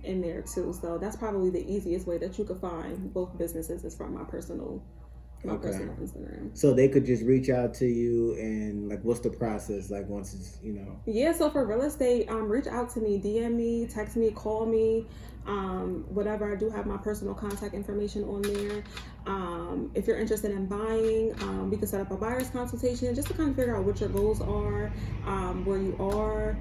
in there too. So that's probably the easiest way that you could find both businesses, is from my personal personal Instagram. So they could just reach out to you, and like, what's the process like once it's, you know? Yeah, so for real estate, reach out to me, DM me, text me, call me, whatever. I do have my personal contact information on there. If you're interested in buying, we can set up a buyer's consultation just to kind of figure out what your goals are, where you are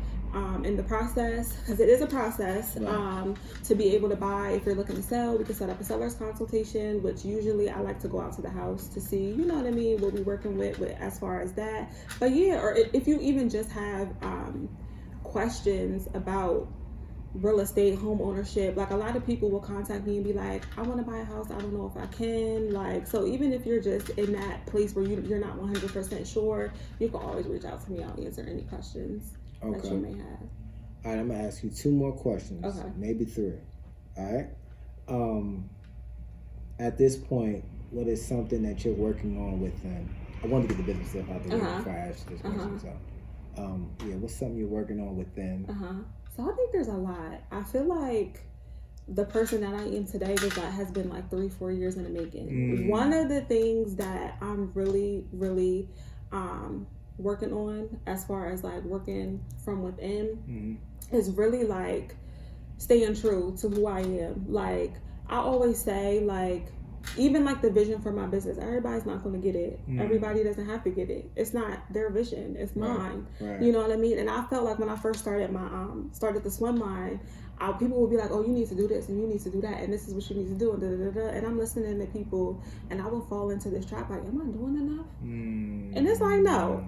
in the process, because it is a process to be able to buy. If you're looking to sell, we can set up a seller's consultation, which usually I like to go out to the house to see, you know what I mean, what we're working with as far as that. But yeah, or if you even just have questions about real estate, home ownership, like a lot of people will contact me and be like, I want to buy a house, I don't know if I can. Like, so even if you're just in that place where you're not 100% sure, you can always reach out to me. I'll answer any questions that you may have. All right, I'm gonna ask you 2 more questions. Okay. Maybe 3. All right. At this point, what is something that you're working on with them? I want to get the business stuff out the way before I ask this question. So, what's something you're working on with them? So I think there's a lot. I feel like the person that I am today has been like 3-4 years in the making. One of the things that I'm really, really working on as far as like working from within is really like staying true to who I am. Like I always say, like, even like the vision for my business, everybody's not going to get it. Everybody doesn't have to get it. It's not their vision, it's mine. Right. You know what I mean? And I felt like when I first started started the swim line, people would be like, oh, you need to do this and you need to do that and this is what you need to do, and I'm listening to people and I will fall into this trap like, am I doing enough? And it's like, no,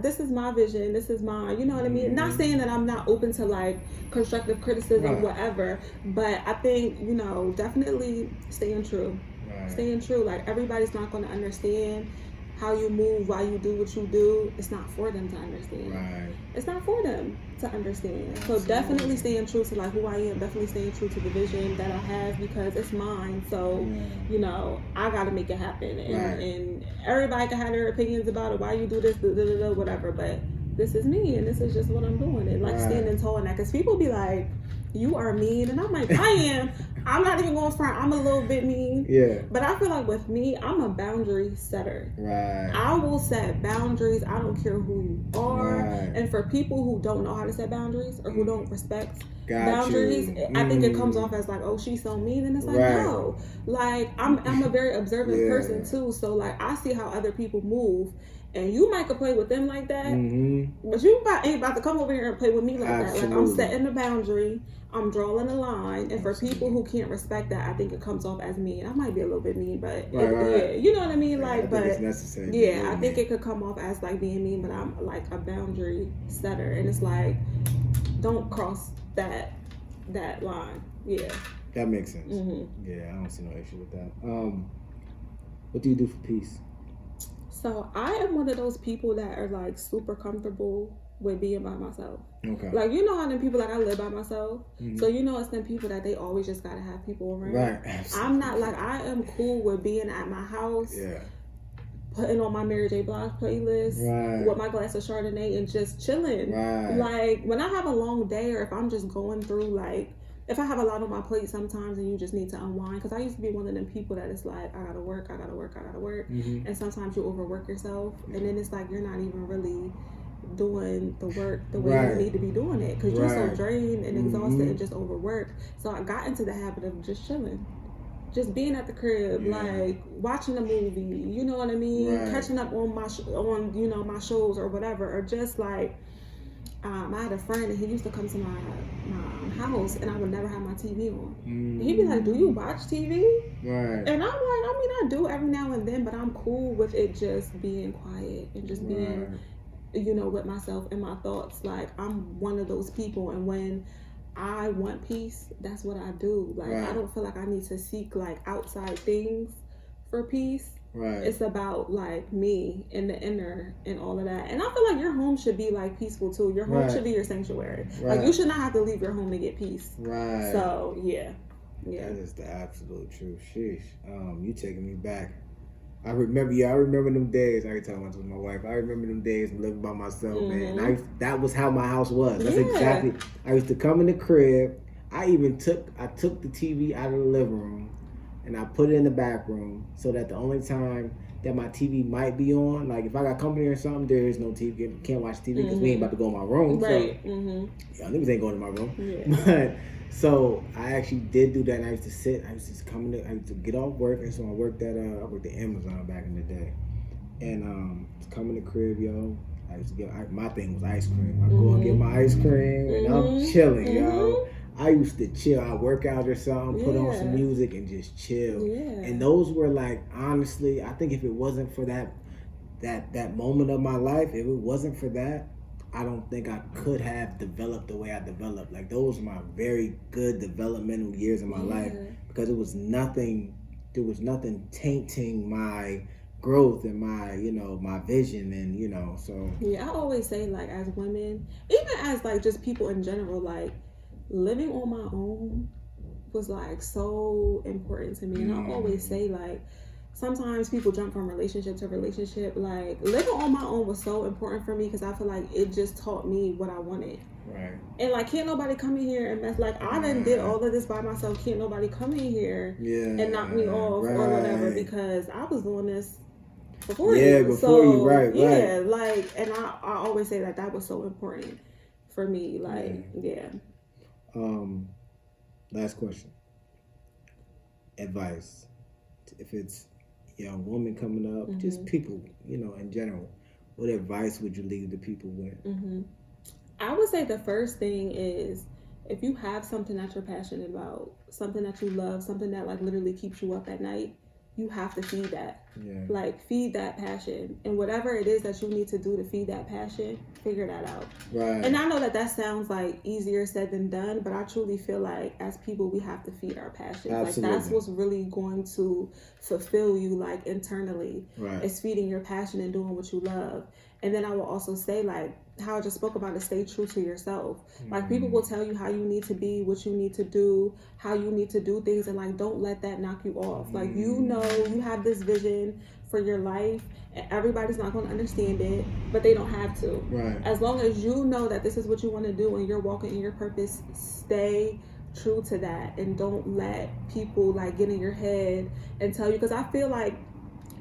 this is my vision, this is mine, you know what I mean? Not saying that I'm not open to like constructive criticism, whatever, but I think, you know, definitely staying true. Staying true. Like everybody's not going to understand how you move, why you do what you do. It's not for them to understand. It's not for them to understand. So definitely staying true to like who I am, definitely staying true to the vision that I have because it's mine. So, you know, I got to make it happen. And everybody can have their opinions about it, why you do this, whatever. But this is me and this is just what I'm doing. And like standing tall in that. Because people be like, you are mean. And I'm like, I am. I'm not even going front. I'm a little bit mean. Yeah. But I feel like with me, I'm a boundary setter. I will set boundaries. I don't care who you are. And for people who don't know how to set boundaries or who don't respect boundaries, I think it comes off as like, oh, she's so mean. And it's like, no. Like, I'm a very observant person too. So like, I see how other people move. And you might could play with them like that, but you ain't about to come over here and play with me like that. Like I'm setting the boundary, I'm drawing a line, and for people who can't respect that, I think it comes off as mean. I might be a little bit mean, but yeah, you know what I mean. Like, but it's necessary. Yeah, I think it could come off as like being mean, but I'm like a boundary setter, and it's like don't cross that line. Yeah, that makes sense. Yeah, I don't see no issue with that. What do you do for peace? So I am one of those people that are like super comfortable with being by myself. Okay. Like, you know how them people, like I live by myself. So you know it's them people that they always just gotta have people around. Right. Absolutely. I'm not like, I am cool with being at my house. Yeah. Putting on my Mary J. Blige playlist with my glass of Chardonnay and just chilling. Like when I have a long day or if I'm just going through like, if I have a lot on my plate sometimes and you just need to unwind, because I used to be one of them people that it's like, I gotta work. And sometimes you overwork yourself and then it's like you're not even really doing the work the way you need to be doing it because you're so drained and exhausted and just overworked. So I got into the habit of just chilling. Just being at the crib, like watching a movie, you know what I mean? Catching up on my shows or whatever, or just like, I had a friend and he used to come to my house and I would never have my TV on. And he'd be like, do you watch TV? And I'm like, I mean, I do every now and then, but I'm cool with it just being quiet and just being, you know, with myself and my thoughts. Like, I'm one of those people, and when I want peace, that's what I do. Like, I don't feel like I need to seek like outside things for peace. It's about like me and the inner and all of that. And I feel like your home should be like peaceful too. Your home should be your sanctuary. Like you should not have to leave your home to get peace. So yeah. That is the absolute truth. Sheesh. You taking me back. I remember them days. I can tell myself my wife. I remember them days living by myself, man. That was how my house was. That's exactly. I used to come in the crib. I took the TV out of the living room. And I put it in the back room so that the only time that my TV might be on, like if I got company or something, there is no TV. Can't watch TV because we ain't about to go in my room. Right. So, y'all niggas ain't going in my room. Yeah. But so I actually did do that. And I used to sit. I used to get off work, and so I worked at Amazon back in the day. And come in the crib, yo. I used to get my thing was ice cream. I go and get my ice cream, and I'm chilling, yo. I used to chill. I'd work out or something, put on some music and just chill. And those were like, honestly, I think if it wasn't for that moment of my life, if it wasn't for that, I don't think I could have developed the way I developed. Like those were my very good developmental years of my life because there was nothing tainting my growth and my, you know, my vision, and, you know, so. Yeah, I always say, like, as women, even as, like, just people in general, like, living on my own was, like, so important to me. And I always say, like, sometimes people jump from relationship to relationship. Like, living on my own was so important for me because I feel like it just taught me what I wanted. Right. And, like, can't nobody come in here and mess. Like, I done did all of this by myself. Can't nobody come in here and knock me off or whatever, because I was doing this before you. Yeah, before you, right. Yeah, like, and I always say that was so important for me. Like, yeah. Last question. Advice. If it's a young woman coming up, just people, you know, in general, what advice would you leave the people with? I would say the first thing is, if you have something that you're passionate about, something that you love, something that, like, literally keeps you up at night, you have to feed that. Yeah. Like, feed that passion. And whatever it is that you need to do to feed that passion, figure that out. Right. And I know that sounds, like, easier said than done, but I truly feel like as people, we have to feed our passion. Like, that's what's really going to fulfill you, like, internally. Right. Is feeding your passion and doing what you love. And then I will also say, like, how I just spoke about, to stay true to yourself. Like, people will tell you how you need to be, what you need to do, how you need to do things, and, like, don't let that knock you off. Like, you know, you have this vision for your life, and everybody's not going to understand it, but they don't have to. Right. As long as you know that this is what you want to do and you're walking in your purpose, stay true to that, and don't let people, like, get in your head and tell you, because I feel like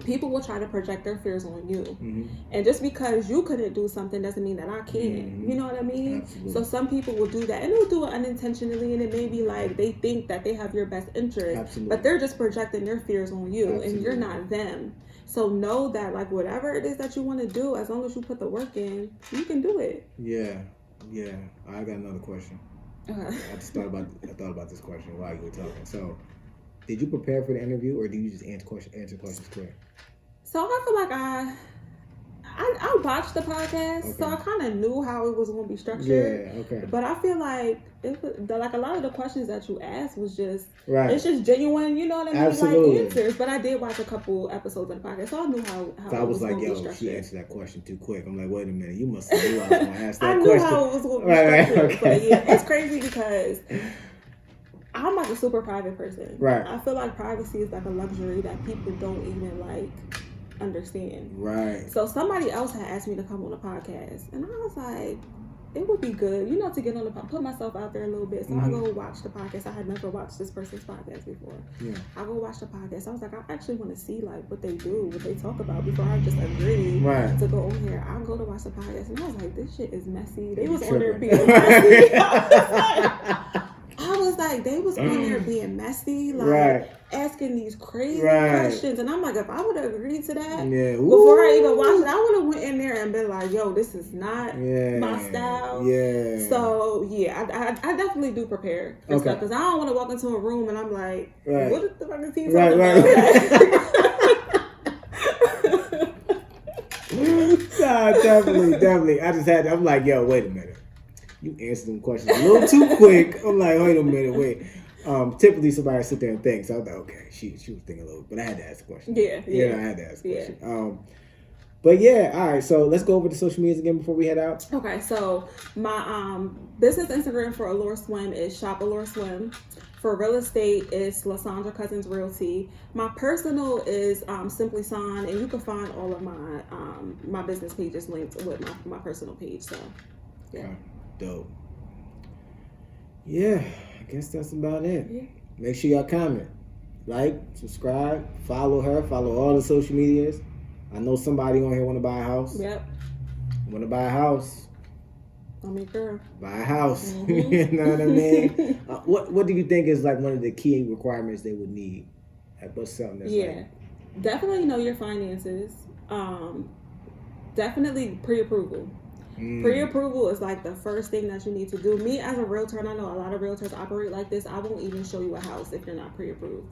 people will try to project their fears on you. And just because you couldn't do something doesn't mean that I can't. You know what I mean? Absolutely. So some people will do that, and they'll do it unintentionally, and it may be like they think that they have your best interest. Absolutely. But they're just projecting their fears on you. Absolutely. And you're not them. So know that, like, whatever it is that you want to do, as long as you put the work in, you can do it. Yeah. I got another question. Okay. I thought about this question while you were talking. So, did you prepare for the interview, or do you just answer questions quick? So I feel like I watched the podcast, so I kind of knew how it was going to be structured. Yeah, okay. But I feel like like a lot of the questions that you asked was just, it's just genuine, you know what I mean? Absolutely. Like, answers. But I did watch a couple episodes of the podcast, so I knew how so I was like, yo, structured. she answered that question too quick. I'm like, wait a minute, you must have knew I was going to ask that I knew question. how it was going to be structured. Okay. But yeah, it's crazy because I'm like a super private person. Right. I feel like privacy is like a luxury that people don't even, like, understand. Right. So somebody else had asked me to come on a podcast, and I was like, it would be good, you know, to get on the put myself out there a little bit. So I go watch the podcast. I had never watched this person's podcast before. Yeah. I go watch the podcast. I was like, I actually want to see, like, what they do, what they talk about, before I just agree to go on here. I go to watch the podcast, and I was like, this shit is messy. They was on there being messy. I was like, they was on there being messy, like, asking these crazy questions. And I'm like, if I would have agreed to that before I even watched it, I would have went in there and been like, yo, this is not my style. Yeah. So, yeah, I definitely do prepare for stuff, because I don't want to walk into a room and I'm like, what the fuck is he talking about? Nah, definitely. I'm like, yo, wait a minute. You answered them questions a little too quick. I'm like, wait a minute. Typically somebody sit there and think. So I was like, okay, she was thinking a little bit. But I had to ask a question. Yeah. I had to ask a question. But yeah, all right. So let's go over the social medias again before we head out. Okay, so my business Instagram for Allure Swim is Shop Allure Swim. For real estate, it's Lysandra Cousins Realty. My personal is Simply Saun, and you can find all of my my business pages linked with my personal page. So yeah. Okay. Dope. Yeah, I guess that's about it. Yeah. Make sure y'all comment, like, subscribe, follow her, follow all the social medias. I know somebody on here want to buy a house. Yep. Want to buy a house. I'm your girl. Buy a house. You know what I mean? What do you think is like one of the key requirements they would need? Like, what's something that's definitely know your finances. Definitely pre-approval. Pre-approval is like the first thing that you need to do. Me as a realtor, and I know a lot of realtors operate like this, I won't even show you a house if you're not pre-approved.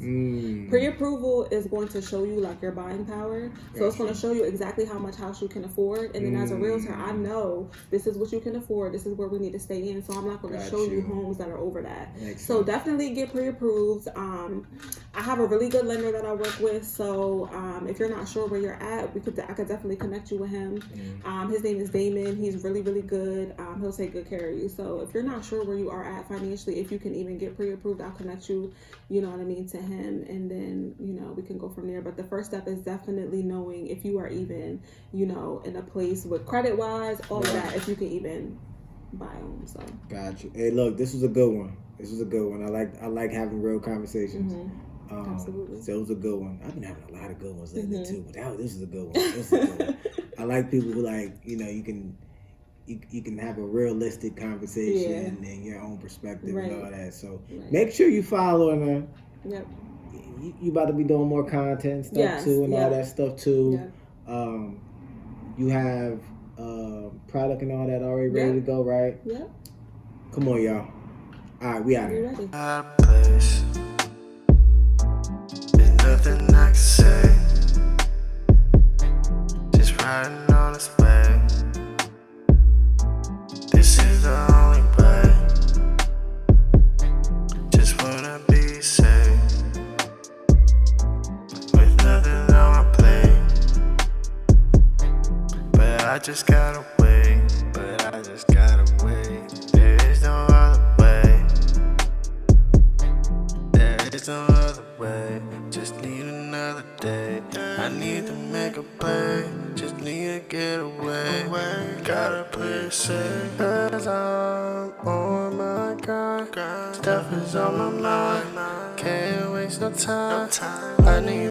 Pre-approval is going to show you like your buying power. So it's going to show you exactly how much house you can afford. And then as a realtor, I know this is what you can afford. This is where we need to stay in. So I'm not going to show you homes that are over that. So definitely get pre-approved. I have a really good lender that I work with, so if you're not sure where you're at, I could definitely connect you with him. His name is Damon. He's really, really good. He'll take good care of you. So if you're not sure where you are at financially, if you can even get pre-approved, I'll connect you, you know what I mean, to him, and then, you know, we can go from there. But the first step is definitely knowing if you are even, you know, in a place with credit-wise, all of that, if you can even buy them. So got you. Hey, look, this was a good one. I like having real conversations. Absolutely. So it was a good one. I've been having a lot of good ones lately too, but this is a good one. I like people who, like, you know, you can have a realistic conversation and your own perspective and all that. So make sure you following her. Yep. You about to be doing more content stuff too and all that stuff too. Yep. You have product and all that already ready to go, right? Yep. Come on, y'all. All right, we out here. Nothing I can say, just riding on this way. This is the only way. Just wanna be safe, with nothing on my plate. But I just gotta wait. There is no other way. There is no other way. Just need another day. I need to make a play. Just need to get away. Gotta play it safe. 'Cause I'm on my grind. Stuff is on my mind. Can't waste no time. I need